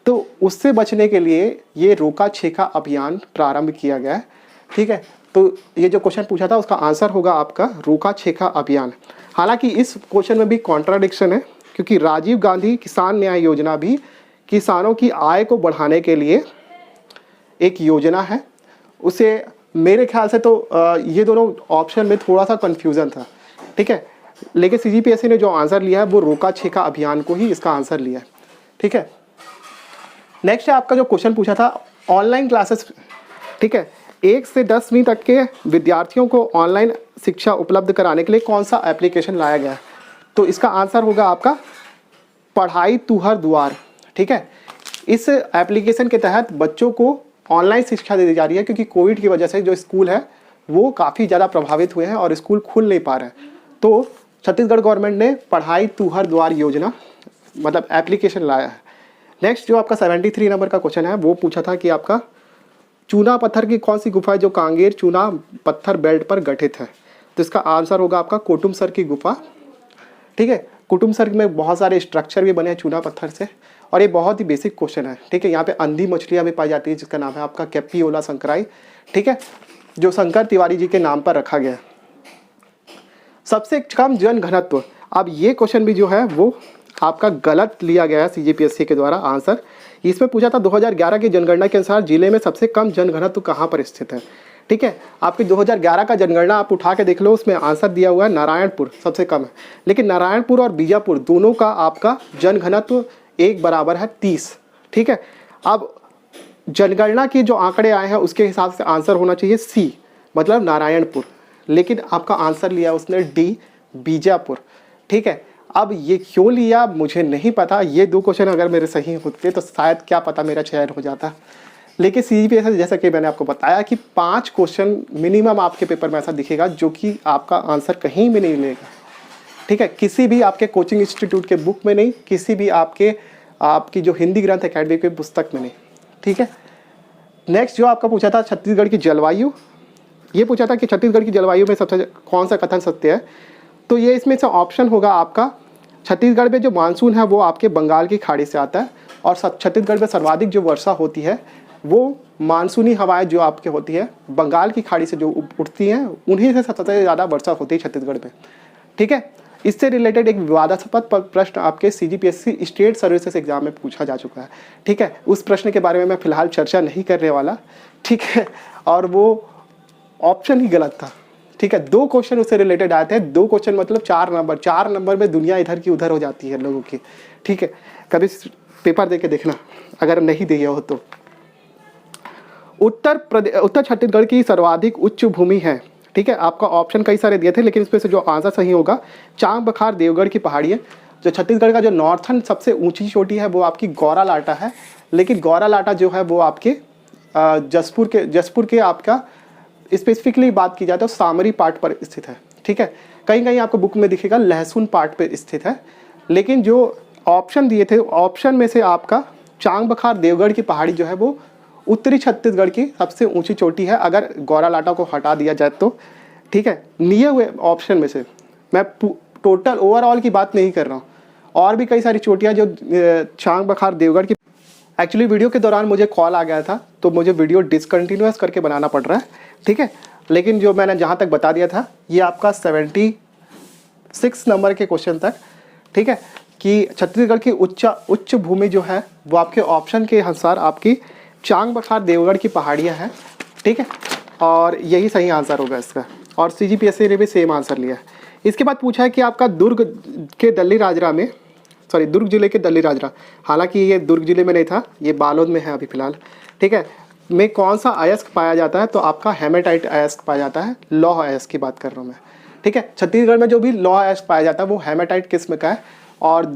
तो उससे बचने के लिए ये रोका छेका अभियान प्रारंभ किया गया है, ठीक है। तो ये जो क्वेश्चन पूछा था उसका आंसर होगा आपका रोका छेका अभियान। हालांकि इस क्वेश्चन में भी कॉन्ट्राडिक्शन है, क्योंकि राजीव गांधी किसान न्याय योजना भी किसानों की आय को बढ़ाने के लिए एक योजना है। उसे मेरे ख्याल से तो ये दोनों ऑप्शन में थोड़ा सा कन्फ्यूज़न था, ठीक है। लेकिन CGPSC ने जो आंसर लिया है वो रोका छेका अभियान को ही इसका आंसर लिया है, ठीक है। नेक्स्ट है आपका जो क्वेश्चन पूछा था ऑनलाइन क्लासेस, ठीक है। 1 से 10वीं तक के विद्यार्थियों को ऑनलाइन शिक्षा उपलब्ध कराने के लिए कौन सा एप्लीकेशन लाया गया है, तो इसका आंसर होगा आपका पढ़ाई तुहर दुआर, ठीक है। इस एप्लीकेशन के तहत बच्चों को ऑनलाइन शिक्षा दी जा रही है, क्योंकि कोविड की वजह से जो स्कूल है वो काफ़ी ज़्यादा प्रभावित हुए हैं और स्कूल खुल नहीं पा रहे हैं। तो छत्तीसगढ़ गवर्नमेंट ने पढ़ाई तुहर द्वार योजना मतलब एप्लीकेशन लाया है। नेक्स्ट जो आपका 73 नंबर का क्वेश्चन है वो पूछा था कि आपका चूना पत्थर की कौन सी गुफा है जो कांगेर चूना पत्थर बेल्ट पर गठित है, तो इसका आंसर होगा आपका कोटुमसर की गुफा, ठीक है। कुटुमसर में बहुत सारे स्ट्रक्चर भी बने हैं चूना पत्थर से, और ये बहुत ही बेसिक क्वेश्चन है, ठीक है। यहाँ पे अंधी मछलियाँ भी पाई जाती है जिसका नाम है आपका कैप्पियोला शंकराई, ठीक है, जो शंकर तिवारी जी के नाम पर रखा गया है। सबसे कम जन घनत्व, अब ये क्वेश्चन भी जो है वो आपका गलत लिया गया है CGPSC के द्वारा आंसर। इसमें पूछा था 2011 की जनगणना के अनुसार जिले में सबसे कम जनघनत्व कहाँ पर स्थित है, ठीक है। आपकी 2011 का जनगणना आप उठा के देख लो, उसमें आंसर दिया हुआ है नारायणपुर सबसे कम है, लेकिन नारायणपुर और बीजापुर दोनों का आपका जनघनत्व एक बराबर है 30, ठीक है। अब जनगणना की जो आंकड़े आए हैं उसके हिसाब से आंसर होना चाहिए C मतलब नारायणपुर, लेकिन आपका आंसर लिया उसने D बीजापुर, ठीक है। अब ये क्यों लिया मुझे नहीं पता, ये 2 क्वेश्चन अगर मेरे सही होते तो शायद क्या पता मेरा चयन हो जाता, लेकिन CGPSS जैसा कि मैंने आपको बताया कि 5 क्वेश्चन मिनिमम आपके पेपर में ऐसा दिखेगा जो कि आपका आंसर कहीं भी नहीं मिलेगा, ठीक है, किसी भी आपके कोचिंग इंस्टीट्यूट के बुक में नहीं, किसी भी आपकी जो हिंदी ग्रंथ अकेडमी की पुस्तक में नहीं, ठीक है। नेक्स्ट जो आपका पूछा था छत्तीसगढ़ की जलवायु, ये पूछा था कि छत्तीसगढ़ की जलवायु में सबसे कौन सा कथन सत्य है, तो ये इसमें से ऑप्शन होगा आपका छत्तीसगढ़ में जो मानसून है वो आपके बंगाल की खाड़ी से आता है और छत्तीसगढ़ में सर्वाधिक जो वर्षा होती है वो मानसूनी हवाएं जो आपके होती है बंगाल की खाड़ी से जो उठती हैं उन्हीं से सबसे ज़्यादा वर्षा होती है छत्तीसगढ़ में, ठीक है। इससे रिलेटेड एक विवादास्पद प्रश्न आपके CGPSC स्टेट सर्विसेज एग्जाम में पूछा जा चुका है, ठीक है। उस प्रश्न के बारे में मैं फिलहाल चर्चा नहीं करने वाला, ठीक है, और वो ऑप्शन ही गलत था, ठीक है। 2 क्वेश्चन उससे रिलेटेड आए थे, 2 क्वेश्चन मतलब 4 नंबर में दुनिया इधर की उधर हो जाती है लोगों की, ठीक है। कभी पेपर दे के देखना अगर नहीं दिए हो तो। उत्तर छत्तीसगढ़ की सर्वाधिक उच्च भूमि है, ठीक है। आपका ऑप्शन कई सारे दिए थे लेकिन इसमें से जो आंसर सही होगा चांग बखार देवगढ़ की पहाड़ी है। जो छत्तीसगढ़ का जो नॉर्थन सबसे ऊंची चोटी है वो आपकी गौरा लाटा है, लेकिन गौरा लाटा जो है वो आपके जसपुर के आपका स्पेसिफिकली बात की जाए तो सामरी पार्ट पर स्थित है, ठीक है। कहीं कहीं आपको बुक में दिखेगा लहसुन पार्ट पर स्थित है, लेकिन जो ऑप्शन दिए थे ऑप्शन में से आपका चांग बखार देवगढ़ की पहाड़ी जो है वो उत्तरी छत्तीसगढ़ की सबसे ऊंची चोटी है अगर गौरा लाटा को हटा दिया जाए तो, ठीक है। लिए हुए ऑप्शन में से मैं टोटल ओवरऑल की बात नहीं कर रहा हूँ, और भी कई सारी चोटियाँ जो चांग बखार देवगढ़ की। एक्चुअली वीडियो के दौरान मुझे कॉल आ गया था तो मुझे वीडियो डिसकंटिन्यूअस करके बनाना पड़ रहा है, ठीक है। लेकिन जो मैंने जहाँ तक बता दिया था ये आपका 76 नंबर के क्वेश्चन तक, ठीक है, कि छत्तीसगढ़ की उच्च भूमि जो है वो आपके ऑप्शन के अनुसार आपकी चांग बखार देवगढ़ की पहाड़ियाँ हैं, ठीक है, और यही सही आंसर होगा इसका। और CGPSC ने भी सेम आंसर लिया है। इसके बाद पूछा है कि आपका दुर्ग जिले के दल्ली राजरा, हालांकि ये दुर्ग जिले में नहीं था, ये बालोद में है अभी फिलहाल, ठीक है, में कौन सा अयस्क पाया जाता है, तो आपका हेमेटाइट अयस्क पाया जाता है, लौह अयस्क की बात कर रहा हूँ मैं, ठीक है। छत्तीसगढ़ में जो भी लौह अयस्क पाया जाता है वो हेमेटाइट किस्म का है और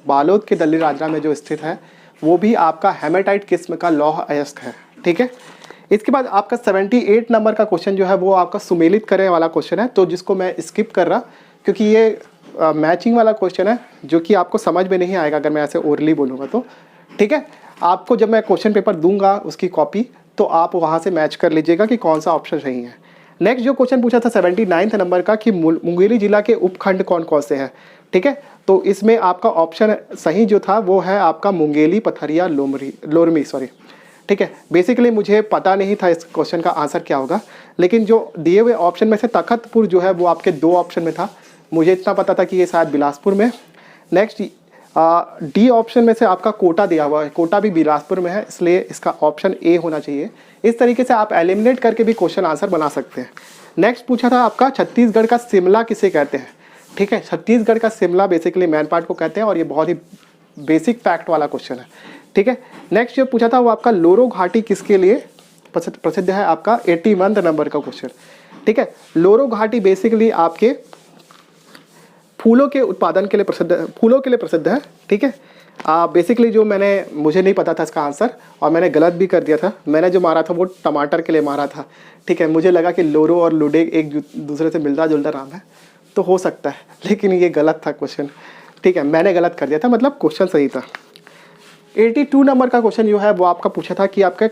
बालोद के दल्ली राजरा में जो स्थित है वो भी आपका हेमेटाइट किस्म का लौह अयस्क है, ठीक है। इसके बाद आपका 78 नंबर का क्वेश्चन जो है वो आपका सुमेलित करने वाला क्वेश्चन है, तो जिसको मैं स्किप कर रहा क्योंकि ये मैचिंग वाला क्वेश्चन है जो कि आपको समझ में नहीं आएगा अगर मैं ऐसे ओरली बोलूँगा तो, ठीक है। आपको जब मैं क्वेश्चन पेपर दूंगा उसकी कॉपी तो आप वहाँ से मैच कर लीजिएगा कि कौन सा ऑप्शन सही है। नेक्स्ट जो क्वेश्चन पूछा था 79 नंबर का कि मुंगेली जिला के उपखंड कौन कौन से हैं, ठीक है, तो इसमें आपका ऑप्शन सही जो था वो है आपका मुंगेली, पथरिया, लोरमी, ठीक है। बेसिकली मुझे पता नहीं था इस क्वेश्चन का आंसर क्या होगा, लेकिन जो दिए हुए ऑप्शन में से तखतपुर जो है वो आपके 2 ऑप्शन में था, मुझे इतना पता था कि ये शायद बिलासपुर में। नेक्स्ट डी ऑप्शन में से आपका कोटा दिया हुआ है, कोटा भी बिलासपुर में है, इसलिए इसका ऑप्शन ए होना चाहिए। इस तरीके से आप एलिमिनेट करके भी क्वेश्चन आंसर बना सकते हैं। नेक्स्ट पूछा था आपका छत्तीसगढ़ का शिमला किसे कहते हैं, ठीक है। छत्तीसगढ़ का शिमला बेसिकली मैन पार्ट को कहते हैं और ये बहुत ही बेसिक फैक्ट वाला क्वेश्चन है, ठीक है। नेक्स्ट जो पूछा था वो आपका लोरो घाटी किसके लिए प्रसिद्ध है, आपका 81 नंबर का क्वेश्चन, ठीक है। लोरो घाटी बेसिकली आपके फूलों के उत्पादन के लिए प्रसिद्ध है, ठीक है। बेसिकली जो मुझे नहीं पता था इसका आंसर और मैंने गलत भी कर दिया था, मैंने जो मारा था वो टमाटर के लिए मारा था, ठीक है। मुझे लगा कि लोरो और लुडे एक दूसरे से मिलता जुलता नाम है तो हो सकता है, लेकिन ये गलत था क्वेश्चन, ठीक है, मैंने गलत कर दिया था, मतलब क्वेश्चन सही था। 82 नंबर का क्वेश्चन जो है वो आपका पूछा था कि आपका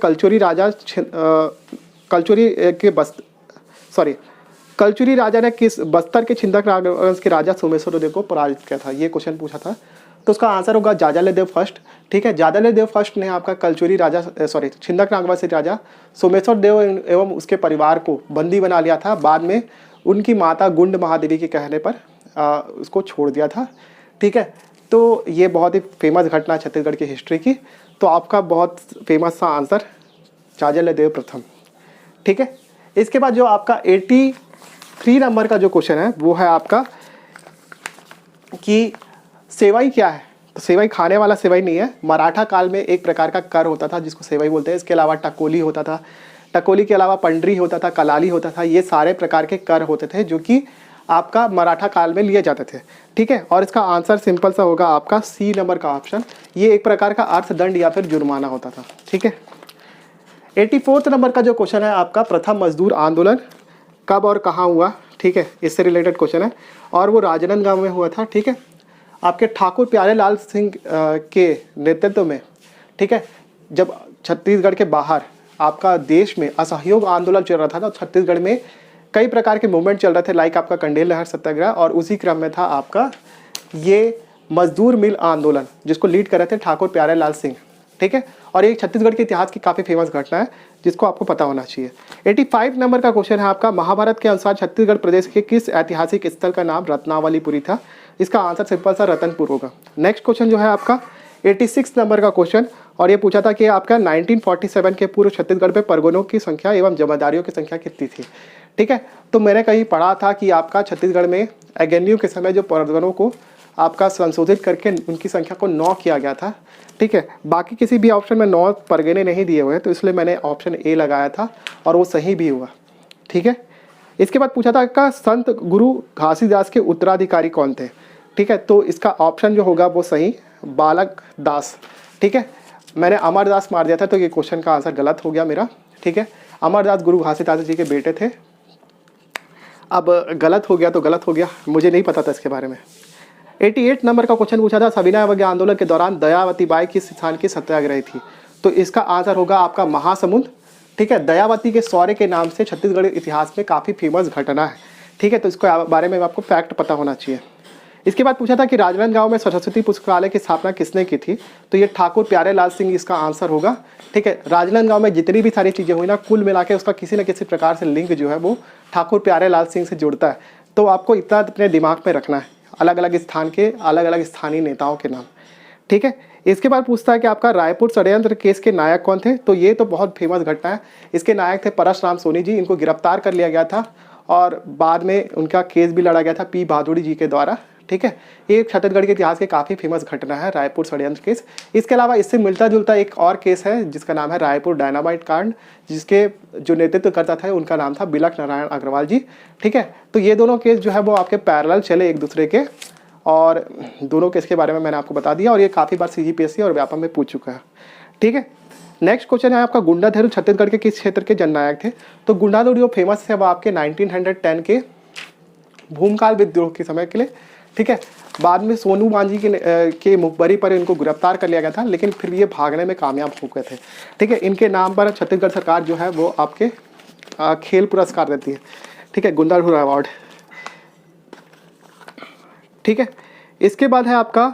कलचुरी राजा ने किस बस्तर के छिंदक राजवंश के राजा सोमेश्वर देव को पराजित किया था, ये क्वेश्चन पूछा था, तो उसका आंसर होगा जाजाले देव फर्स्ट, ठीक है। जाजाले देव फर्स्ट ने आपका छिंदक राजवंशी राजा सोमेश्वर देव एवं उसके परिवार को बंदी बना लिया था, बाद में उनकी माता गुंड महादेवी के कहने पर उसको छोड़ दिया था, ठीक है। तो ये बहुत ही फेमस घटना छत्तीसगढ़ की हिस्ट्री की, तो आपका बहुत फेमस सा आंसर जाजाले देव प्रथम, ठीक है। इसके बाद जो आपका 83 नंबर का जो क्वेश्चन है वो है आपका कि सेवई क्या है, तो सेवई खाने वाला सेवई नहीं है, मराठा काल में एक प्रकार का कर होता था जिसको सेवई बोलते हैं। इसके अलावा टकोली होता था, टकोली के अलावा पंडरी होता था, कलाली होता था, ये सारे प्रकार के कर होते थे जो कि आपका मराठा काल में लिए जाते थे। ठीक है, और इसका आंसर सिंपल सा होगा आपका सी नंबर का ऑप्शन। ये एक प्रकार का अर्थदंड या फिर जुर्माना होता था। ठीक है, 84 नंबर का जो क्वेश्चन है आपका, प्रथम मजदूर आंदोलन कब और कहाँ हुआ। ठीक है, इससे रिलेटेड क्वेश्चन है और वो राजनांदगांव में हुआ था। ठीक है, आपके ठाकुर प्यारे लाल सिंह के नेतृत्व में। ठीक है, जब छत्तीसगढ़ के बाहर आपका देश में असहयोग आंदोलन चल रहा था, तो छत्तीसगढ़ में कई प्रकार के मूवमेंट चल रहे थे, लाइक आपका कंडेल लहर सत्याग्रह, और उसी क्रम में था आपका ये मजदूर मिल आंदोलन, जिसको लीड कर रहे थे ठाकुर प्यारे लाल सिंह। ठीक है, और ये छत्तीसगढ़ के इतिहास की काफ़ी फेमस घटना है जिसको आपको पता होना चाहिए। 85 नंबर का क्वेश्चन है आपका, महाभारत के अनुसार छत्तीसगढ़ प्रदेश के किस ऐतिहासिक स्थल का नाम रत्नावलीपुरी था। इसका आंसर सिंपल सा रतनपुर होगा। नेक्स्ट क्वेश्चन जो है आपका 86 नंबर का क्वेश्चन, और ये पूछा था कि आपका 1947 के पूर्व छत्तीसगढ़ में परगनों की संख्या एवं जमादारियों की संख्या कितनी थी। ठीक है, तो मैंने कहीं पढ़ा था कि आपका छत्तीसगढ़ में एगेन्यू के समय जो परगनों को आपका संशोधित करके उनकी संख्या को 9 किया गया था। ठीक है, बाकी किसी भी ऑप्शन में 9 परगने नहीं दिए हुए, तो इसलिए मैंने ऑप्शन ए लगाया था और वो सही भी हुआ। ठीक है, इसके बाद पूछा था का संत गुरु घासीदास के उत्तराधिकारी कौन थे। ठीक है, तो इसका ऑप्शन जो होगा वो सही बालक दास। ठीक है, मैंने अमरदास मार दिया था, तो ये क्वेश्चन का आंसर गलत हो गया मेरा। ठीक है, अमरदास गुरु घासीदास जी के बेटे थे। अब गलत हो गया तो गलत हो गया, मुझे नहीं पता था इसके बारे में। 88 नंबर का क्वेश्चन पूछा था, सविनय अवज्ञा आंदोलन के दौरान दयावती बाई किस स्थान की सत्याग्रही थी। तो इसका आंसर होगा आपका महासमुंद। ठीक है, दयावती के शौर्य के नाम से छत्तीसगढ़ इतिहास में काफ़ी फेमस घटना है। ठीक है, तो इसके बारे में आपको फैक्ट पता होना चाहिए। इसके बाद पूछा था कि राजनांदगांव में सरस्वती पुस्तकालय की स्थापना किसने की थी। तो ये ठाकुर प्यारे लाल सिंह इसका आंसर होगा। ठीक है, राजनांदगांव में जितनी भी सारी चीज़ें हुई ना, कुल मिला के उसका किसी न किसी प्रकार से लिंक जो है वो ठाकुर प्यारे लाल सिंह से जुड़ता है। तो आपको इतना अपने दिमाग में रखना है, अलग अलग स्थान के अलग अलग स्थानीय नेताओं के नाम। ठीक है, इसके बाद पूछता है कि आपका रायपुर षड्यंत्र केस के नायक कौन थे। तो ये तो बहुत फेमस घटना है। इसके नायक थे परशुराम सोनी जी। इनको गिरफ्तार कर लिया गया था और बाद में उनका केस भी लड़ा गया था पी बहादुरी जी के द्वारा। ठीक है, ये छत्तीसगढ़ के इतिहास के काफ़ी फेमस घटना है रायपुर षड्यंत्र केस। इसके अलावा इससे मिलता जुलता एक और केस है जिसका नाम है रायपुर डायनामाइट कांड, जिसके जो नेतृत्व करता था उनका नाम था बिलक नारायण अग्रवाल जी। ठीक है, तो ये दोनों केस जो है वो आपके पैरेलल चले एक दूसरे के, और दोनों केस के बारे में मैंने आपको बता दिया, और ये काफ़ी बार CGPSC और व्यापम में पूछ चुका है। ठीक है, नेक्स्ट क्वेश्चन है आपका, गुंडाधेरू छत्तीसगढ़ के किस क्षेत्र के जननायक थे। तो गुंडाधेरू जो फेमस है वो आपके 1910 के भूमकाल विद्रोह के समय के लिए। ठीक है, बाद में सोनू मांझी के मुखबरी पर इनको गिरफ्तार कर लिया गया था, लेकिन फिर ये भागने में कामयाब हो गए थे। ठीक है, इनके नाम पर छत्तीसगढ़ सरकार जो है वो आपके खेल पुरस्कार देती है। ठीक है, गुंडाधेरू अवार्ड। ठीक है, इसके बाद है आपका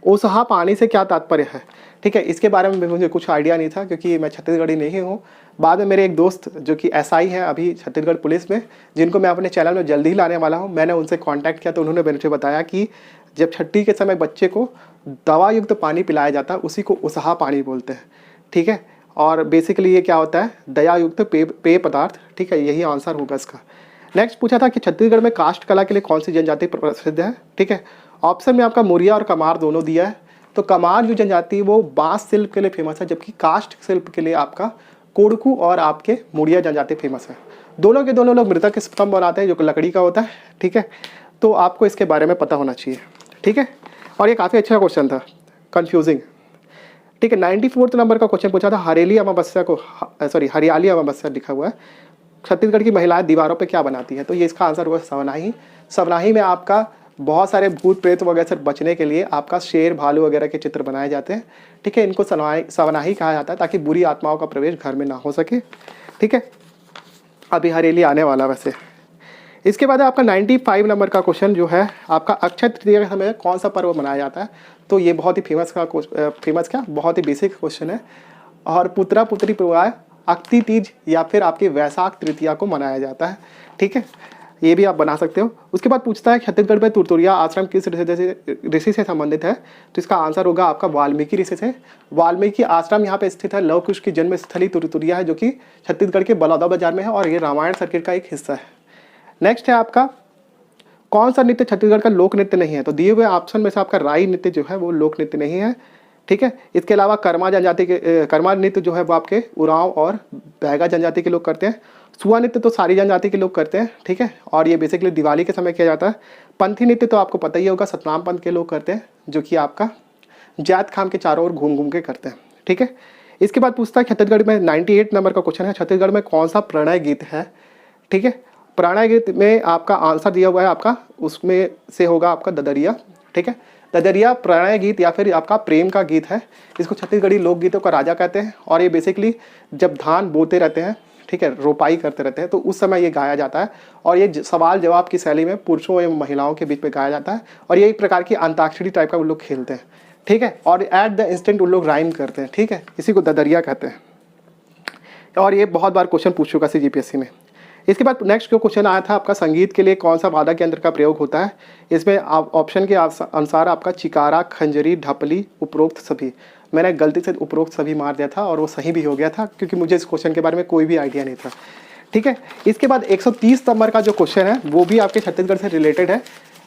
ओसहा पानी से क्या तात्पर्य है। ठीक है, इसके बारे में मुझे कुछ आइडिया नहीं था क्योंकि मैं छत्तीसगढ़ी नहीं हूँ। बाद में मेरे एक दोस्त जो कि SI है अभी छत्तीसगढ़ पुलिस में, जिनको मैं अपने चैनल में जल्दी ही लाने वाला हूँ, मैंने उनसे कांटेक्ट किया तो उन्होंने मुझे बताया कि जब छठी के समय बच्चे को दवा युक्त पानी पिलाया जाता है उसी को ओसहा पानी बोलते हैं। ठीक है, और बेसिकली ये क्या होता है, दया युक्त पेय पदार्थ। ठीक है, यही आंसर होगा इसका। नेक्स्ट पूछा था कि छत्तीसगढ़ में काष्ठ कला के लिए कौन सी जनजाति प्रसिद्ध है। ठीक है, ऑप्शन में आपका मुरिया और कमार दोनों दिया है। तो कमार जो जनजाति वो बांस शिल्प के लिए फेमस है, जबकि काष्ठ शिल्प के लिए आपका कोड़कू और आपके मुरिया जनजाति फेमस है। दोनों के दोनों लोग मृतक स्तंभ बनाते हैं जो कि लकड़ी का होता है। ठीक है, तो आपको इसके बारे में पता होना चाहिए। ठीक है, और ये काफ़ी अच्छा क्वेश्चन था, कन्फ्यूजिंग। ठीक है, 94 नंबर का क्वेश्चन पूछा था, हरियाली अमावस्या लिखा हुआ है, छत्तीसगढ़ की महिलाएं दीवारों पे क्या बनाती है। तो ये इसका आंसर हुआ सवनाही। सवनाही में आपका बहुत सारे भूत प्रेत वगैरह से बचने के लिए आपका शेर भालू वगैरह के चित्र बनाए जाते हैं। ठीक है, इनको सवनाही कहा जाता है ताकि बुरी आत्माओं का प्रवेश घर में ना हो सके। ठीक है, अभी हरेली आने वाला वैसे। इसके बाद आपका 95 नंबर का क्वेश्चन जो है आपका, अक्षय तृतीया के समय कौन सा पर्व मनाया जाता है। तो ये बहुत ही बहुत ही बेसिक क्वेश्चन है। और पुत्रा पुत्री विवाह अक्ति तीज या फिर आपकी वैशाख तृतीया को मनाया जाता है। ठीक है, ये भी आप बना सकते हो। उसके बाद पूछता है छत्तीसगढ़ में तुरतुरिया आश्रम किस ऋषि से संबंधित है। तो इसका आंसर होगा आपका वाल्मीकि ऋषि से। वाल्मीकि आश्रम यहाँ पे स्थित है। लव कुश की जन्म स्थली तुरतुरिया है जो कि छत्तीसगढ़ के बलौदा बाजार में है और ये रामायण सर्किट का एक हिस्सा है। नेक्स्ट है आपका, कौन सा नृत्य छत्तीसगढ़ का लोक नृत्य नहीं है। तो दिए हुए ऑप्शन में से आपका राई नृत्य जो है वो लोक नृत्य नहीं है। ठीक है। इसके अलावा कर्मा जनजाति के कर्मा नृत्य जो है वो आपके उरांव और बैगा जनजाति के लोग करते हैं। सुआ नृत्य तो सारी जनजाति के लोग करते हैं, ठीक है, और ये बेसिकली दिवाली के समय किया जाता है। पंथी नृत्य तो आपको पता ही होगा, सतनाम पंथ के लोग करते हैं, जो कि आपका जैत खाम के चारों ओर घूम घूम के करते हैं, ठीक है। इसके बाद पूछता है छत्तीसगढ़ में 98 नंबर का क्वेश्चन है, छत्तीसगढ़ में कौन सा प्रणय गीत है, ठीक है। प्रणय गीत में आपका आंसर दिया हुआ है आपका, उसमें से होगा आपका ददरिया, ठीक है। ददरिया प्रणय गीत या फिर आपका प्रेम का गीत है। इसको छत्तीसगढ़ी लोकगीतों का राजा कहते हैं और ये बेसिकली जब धान बोते रहते हैं, ठीक है, रोपाई करते रहते हैं, तो उस समय ये गाया जाता है और ये सवाल जवाब की शैली में पुरुषों एवं महिलाओं के बीच में गाया जाता है और ये एक प्रकार की अंताक्षरी टाइप का वो लोग खेलते हैं, ठीक है, और एट द इंस्टेंट उन लोग राइम करते हैं, ठीक है, इसी को ददरिया कहते हैं और ये बहुत बार क्वेश्चन पूछ चुका CGPSC में। इसके बाद नेक्स्ट जो क्वेश्चन आया था आपका, संगीत के लिए कौन सा वादक यंत्र का प्रयोग होता है। इसमें ऑप्शन के अनुसार आपका चिकारा, खंजरी, ढपली, उपरोक्त सभी। मैंने गलती से उपरोक्त सभी मार दिया था और वो सही भी हो गया था क्योंकि मुझे इस क्वेश्चन के बारे में कोई भी आइडिया नहीं था, ठीक है। इसके बाद 130 नंबर का जो क्वेश्चन है वो भी आपके छत्तीसगढ़ से रिलेटेड है,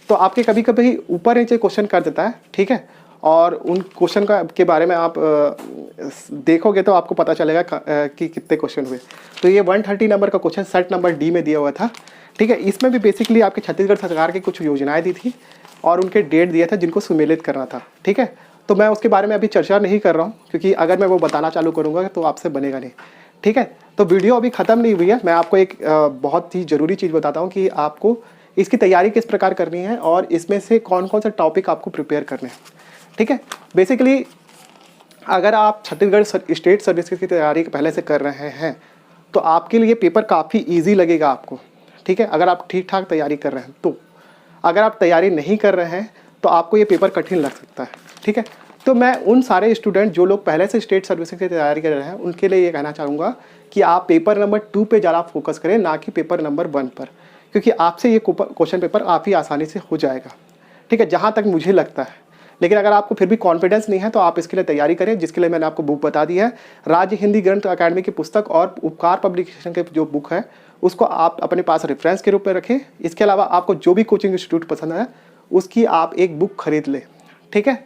तो आपके कभी कभी ऊपर नीचे क्वेश्चन कर देता है, ठीक है, और उन क्वेश्चन का के बारे में आप देखोगे तो आपको पता चलेगा कि कितने क्वेश्चन हुए। तो ये 130 नंबर का क्वेश्चन सेट नंबर डी में दिया हुआ था, ठीक है। इसमें भी बेसिकली आपके छत्तीसगढ़ सरकार की कुछ योजनाएं दी थी और उनके डेट दिया था जिनको सुमेलित करना था, ठीक है। तो मैं उसके बारे में अभी चर्चा नहीं कर रहा हूँ क्योंकि अगर मैं वो बताना चालू करूँगा तो आपसे बनेगा नहीं, ठीक है। तो वीडियो अभी ख़त्म नहीं हुई है, मैं आपको एक बहुत ही ज़रूरी चीज़ बताता हूँ कि आपको इसकी तैयारी किस प्रकार करनी है और इसमें से कौन कौन से टॉपिक आपको प्रिपेयर करने हैं, ठीक है। बेसिकली अगर आप छत्तीसगढ़ स्टेट सर्विस की तैयारी पहले से कर रहे हैं तो आपके लिए पेपर काफ़ी ईजी लगेगा आपको, ठीक है, अगर आप ठीक ठाक तैयारी कर रहे हैं तो। अगर आप तैयारी नहीं कर रहे हैं तो आपको ये पेपर कठिन लग सकता है, ठीक है। तो मैं उन सारे स्टूडेंट जो लोग पहले से स्टेट सर्विस की तैयारी कर रहे हैं उनके लिए ये कहना चाहूँगा कि आप पेपर नंबर 2 पे ज़्यादा फोकस करें, ना कि पेपर नंबर 1 पर, क्योंकि आपसे ये क्वेश्चन पेपर काफ़ी आसानी से हो जाएगा, ठीक है, जहाँ तक मुझे लगता है। लेकिन अगर आपको फिर भी कॉन्फिडेंस नहीं है तो आप इसके लिए तैयारी करें, जिसके लिए मैंने आपको बुक बता दी है। राज्य हिंदी ग्रंथ अकादमी की पुस्तक और उपकार पब्लिकेशन के जो बुक है उसको आप अपने पास रेफरेंस के रूप में रखें। इसके अलावा आपको जो भी कोचिंग इंस्टीट्यूट पसंद है उसकी आप एक बुक खरीद लें, ठीक है।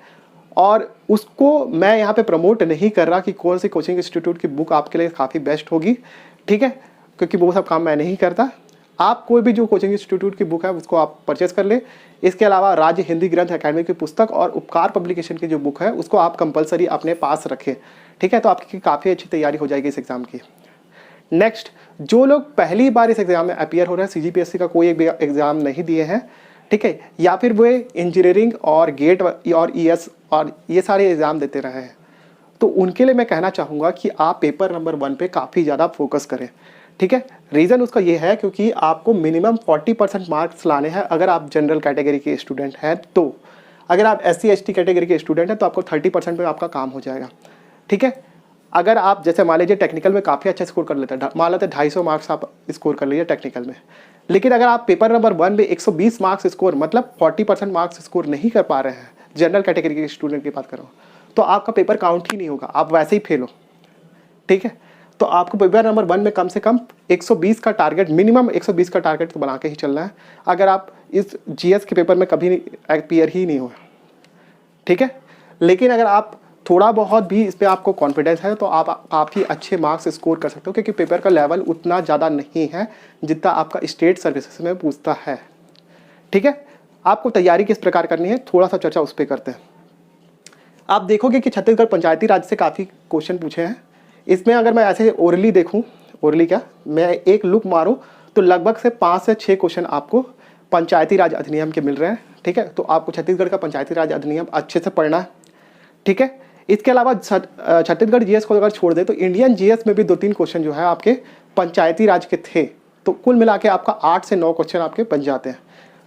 और उसको मैं यहाँ पे प्रमोट नहीं कर रहा कि कौन सी कोचिंग इंस्टीट्यूट की बुक आपके लिए काफ़ी बेस्ट होगी, ठीक है, क्योंकि वो सब काम मैं नहीं करता। आप कोई भी जो कोचिंग इंस्टीट्यूट की बुक है उसको आप परचेस कर ले। इसके अलावा राज्य हिंदी ग्रंथ अकादमी की पुस्तक और उपकार पब्लिकेशन की जो बुक है उसको आप कंपलसरी अपने पास रखें, ठीक है, तो आपकी काफ़ी अच्छी तैयारी हो जाएगी इस एग्ज़ाम की। नेक्स्ट, जो लोग पहली बार इस एग्ज़ाम में अपीयर हो रहे हैं, CGPSC का कोई भी एग्ज़ाम नहीं दिए हैं, ठीक है, या फिर वो इंजीनियरिंग और गेट और ES और ये सारे एग्ज़ाम देते रहे हैं, तो उनके लिए मैं कहना चाहूँगा कि आप पेपर नंबर 1 पे काफ़ी ज़्यादा फोकस करें, ठीक है। रीज़न उसका ये है क्योंकि आपको मिनिमम 40% मार्क्स लाने हैं अगर आप जनरल कैटेगरी के स्टूडेंट हैं तो। अगर आप SC ST कैटेगरी के स्टूडेंट हैं तो आपको 30% में आपका काम हो जाएगा, ठीक है। अगर आप जैसे मान लीजिए टेक्निकल में काफ़ी अच्छा स्कोर कर लेते हैं, मान लेते हैं 250 मार्क्स आप स्कोर कर लीजिए टेक्निकल में, लेकिन अगर आप पेपर नंबर 1 में 120 मार्क्स स्कोर मतलब 40% मार्क्स स्कोर नहीं कर पा रहे हैं, जनरल कैटेगरी के स्टूडेंट की बात कर रहा हूँ, तो आपका पेपर काउंट ही नहीं होगा, आप वैसे ही फेल हो, ठीक है। तो आपको पेपर नंबर 1 में कम से कम 120 का टारगेट, मिनिमम 120 का टारगेट तो बना के ही चलना है अगर आप इस GS के पेपर में कभी अपीयर ही नहीं हुआ, ठीक है। लेकिन अगर आप थोड़ा बहुत भी इस पर आपको कॉन्फिडेंस है तो आप काफ़ी अच्छे मार्क्स स्कोर कर सकते हो, क्योंकि पेपर का लेवल उतना ज़्यादा नहीं है जितना आपका स्टेट सर्विसेज में पूछता है, ठीक है। आपको तैयारी किस प्रकार करनी है थोड़ा सा चर्चा उस पर करते हैं। आप देखोगे कि छत्तीसगढ़ पंचायती राज से काफ़ी क्वेश्चन पूछे हैं। इसमें अगर मैं ऐसे ओरली देखूँ, ओरली क्या, मैं एक लुक मारूँ तो लगभग से 5 से 6 क्वेश्चन आपको पंचायती राज अधिनियम के मिल रहे हैं, ठीक है। तो आपको छत्तीसगढ़ का पंचायती राज अधिनियम अच्छे से पढ़ना है, ठीक है। इसके अलावा छत्तीसगढ़ GS को अगर छोड़ दे तो इंडियन GS में भी 2-3 क्वेश्चन जो है आपके पंचायती राज के थे, तो कुल मिला के आपका 8 से 9 क्वेश्चन आपके बन जाते हैं।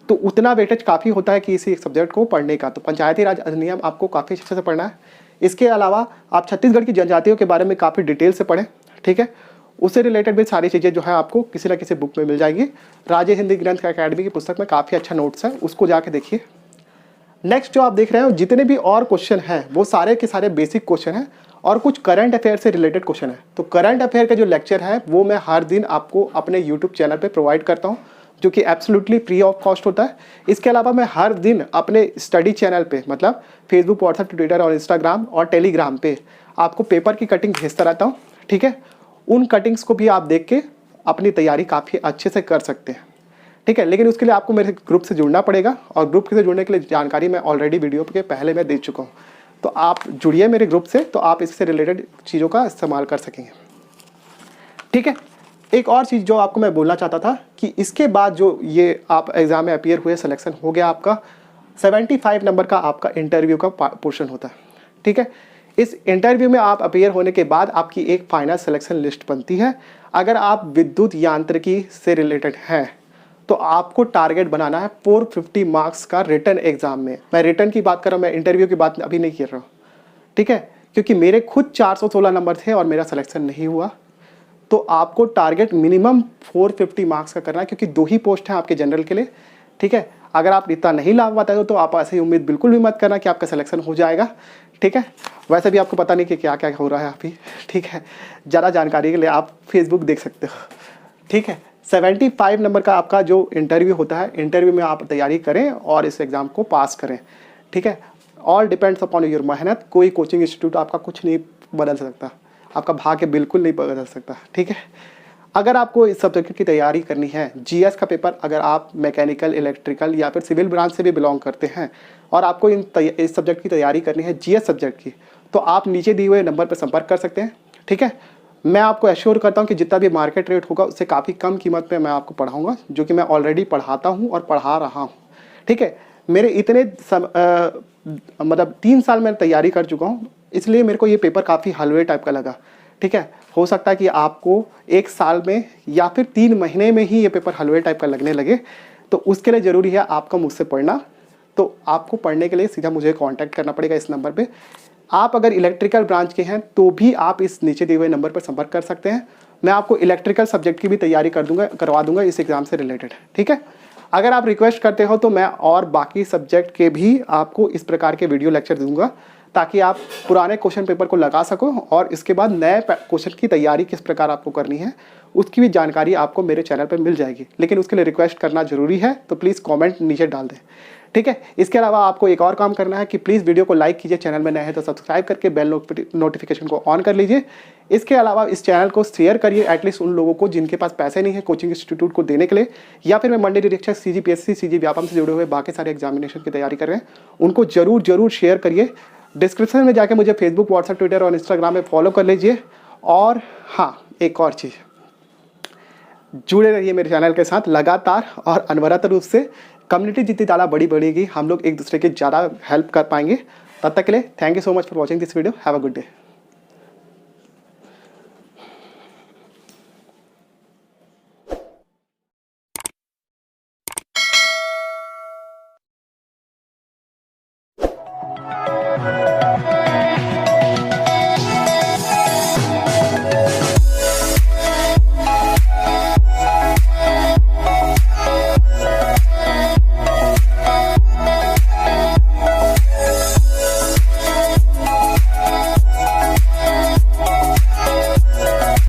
तो उतना वेटेज काफ़ी होता है कि इसी एक सब्जेक्ट को पढ़ने का, तो पंचायती राज अधिनियम आपको काफ़ी अच्छे से पढ़ना है। इसके अलावा आप छत्तीसगढ़ की जनजातियों के बारे में काफ़ी डिटेल से पढ़ें, ठीक है। उससे रिलेटेड भी सारी चीज़ें जो है आपको किसी न किसी बुक में मिल जाएगी। राज्य हिंदी ग्रंथ अकादमी की पुस्तक में काफ़ी अच्छा नोट्स है, उसको जाके देखिए। नेक्स्ट जो आप देख रहे हो जितने भी और क्वेश्चन हैं वो सारे के सारे बेसिक क्वेश्चन हैं और कुछ करंट अफेयर से रिलेटेड क्वेश्चन है। तो करंट अफेयर का जो लेक्चर है वो मैं हर दिन आपको अपने यूट्यूब चैनल पे प्रोवाइड करता हूँ। जो कि एब्सोल्युटली फ्री ऑफ कॉस्ट होता है। इसके अलावा मैं हर दिन अपने स्टडी चैनल पे मतलब फेसबुक, व्हाट्सएप, ट्विटर और इंस्टाग्राम और टेलीग्राम पे आपको पेपर की कटिंग भेजता रहता हूँ, ठीक है। उन कटिंग्स को भी आप देख के अपनी तैयारी काफ़ी अच्छे से कर सकते हैं, ठीक है। लेकिन उसके लिए आपको मेरे ग्रुप से जुड़ना पड़ेगा, और ग्रुप से जुड़ने के लिए जानकारी मैं ऑलरेडी वीडियो के पहले मैं दे चुका हूँ। तो आप जुड़िए मेरे ग्रुप से, तो आप इससे रिलेटेड चीज़ों का इस्तेमाल कर सकेंगे, ठीक है। एक और चीज़ जो आपको मैं बोलना चाहता था कि इसके बाद जो ये आप एग्ज़ाम में अपीयर हुए, सिलेक्शन हो गया आपका, 75 नंबर का आपका इंटरव्यू का पोर्शन होता है, ठीक है। इस इंटरव्यू में आप अपीयर होने के बाद आपकी एक फाइनल सिलेक्शन लिस्ट बनती है। अगर आप विद्युत यांत्रिकी से रिलेटेड हैं तो आपको टारगेट बनाना है 450 मार्क्स का रिटन एग्जाम में। मैं रिटन की बात कर रहा हूँ, मैं इंटरव्यू की बात अभी नहीं कर रहा हूँ, ठीक है। क्योंकि मेरे खुद 416 नंबर थे और मेरा सिलेक्शन नहीं हुआ। तो आपको टारगेट मिनिमम 450 मार्क्स का करना है, क्योंकि 2 ही पोस्ट हैं आपके जनरल के लिए, ठीक है। अगर आप इतना नहीं ला पाते हो तो आप ऐसी उम्मीद बिल्कुल भी मत करना कि आपका सिलेक्शन हो जाएगा, ठीक है। वैसे भी आपको पता नहीं कि क्या क्या हो रहा है अभी, ठीक है। ज़्यादा जानकारी के लिए आप फेसबुक देख सकते हो, ठीक है। 75 नंबर का आपका जो इंटरव्यू होता है, इंटरव्यू में आप तैयारी करें और इस एग्ज़ाम को पास करें, ठीक है। ऑल डिपेंड्स अपॉन योर मेहनत। कोई कोचिंग इंस्टीट्यूट आपका कुछ नहीं बदल सकता, आपका भाग्य बिल्कुल नहीं बदल सकता, ठीक है। अगर आपको इस सब्जेक्ट की तैयारी करनी है, जीएस का पेपर, अगर आप मैकेनिकल, इलेक्ट्रिकल या फिर सिविल ब्रांच से भी बिलोंग करते हैं और आपको इस सब्जेक्ट की तैयारी करनी है, जीएस सब्जेक्ट की, तो आप नीचे दिए हुए नंबर पर संपर्क कर सकते हैं, ठीक है। मैं आपको एश्योर करता हूं कि जितना भी मार्केट रेट होगा उससे काफ़ी कम कीमत पे मैं आपको पढ़ाऊंगा, जो कि मैं ऑलरेडी पढ़ाता हूं और पढ़ा रहा हूं, ठीक है। मेरे इतने मतलब 3 साल मैं तैयारी कर चुका हूं, इसलिए मेरे को ये पेपर काफ़ी हलवे टाइप का लगा, ठीक है। हो सकता है कि आपको 1 साल में या फिर 3 महीने में ही ये पेपर हलवे टाइप का लगने लगे, तो उसके लिए ज़रूरी है आपका मुझसे पढ़ना। तो आपको पढ़ने के लिए सीधा मुझे कांटेक्ट करना पड़ेगा इस नंबर पे। आप अगर इलेक्ट्रिकल ब्रांच के हैं तो भी आप इस नीचे दिए हुए नंबर पर संपर्क कर सकते हैं। मैं आपको इलेक्ट्रिकल सब्जेक्ट की भी तैयारी करवा दूंगा इस एग्ज़ाम से रिलेटेड, ठीक है। अगर आप रिक्वेस्ट करते हो तो मैं और बाकी सब्जेक्ट के भी आपको इस प्रकार के वीडियो लेक्चर दूंगा, ताकि आप पुराने क्वेश्चन पेपर को लगा सको और इसके बाद नए क्वेश्चन की तैयारी किस प्रकार आपको करनी है उसकी भी जानकारी आपको मेरे चैनल पर मिल जाएगी। लेकिन उसके लिए रिक्वेस्ट करना जरूरी है, तो प्लीज़ कमेंट नीचे डाल दें, ठीक है। इसके अलावा आपको एक और काम करना है कि प्लीज़ वीडियो को लाइक कीजिए, चैनल में नए हैं तो सब्सक्राइब करके बेल नोटिफिकेशन को ऑन कर लीजिए। इसके अलावा इस चैनल को शेयर करिए एटलीस्ट उन लोगों को जिनके पास पैसे नहीं है कोचिंग इंस्टीट्यूट को देने के लिए, या फिर मैं मंडी निरीक्षक, CGPSC, CG व्यापम से जुड़े हुए बाकी सारे एग्जामिनेशन की तैयारी कर रहे हैं, उनको जरूर शेयर करिए। डिस्क्रिप्शन में जाके मुझे फेसबुक, व्हाट्सएप, ट्विटर और इंस्टाग्राम में फॉलो कर लीजिए। और हाँ, एक और चीज़, जुड़े रहिए मेरे चैनल के साथ लगातार और अनवरत रूप से। कम्युनिटी जितनी ज़्यादा बड़ी बढ़ेगी, हम लोग एक दूसरे की ज़्यादा हेल्प कर पाएंगे। तब तक के लिए thank you so much for watching this video. Have a good day.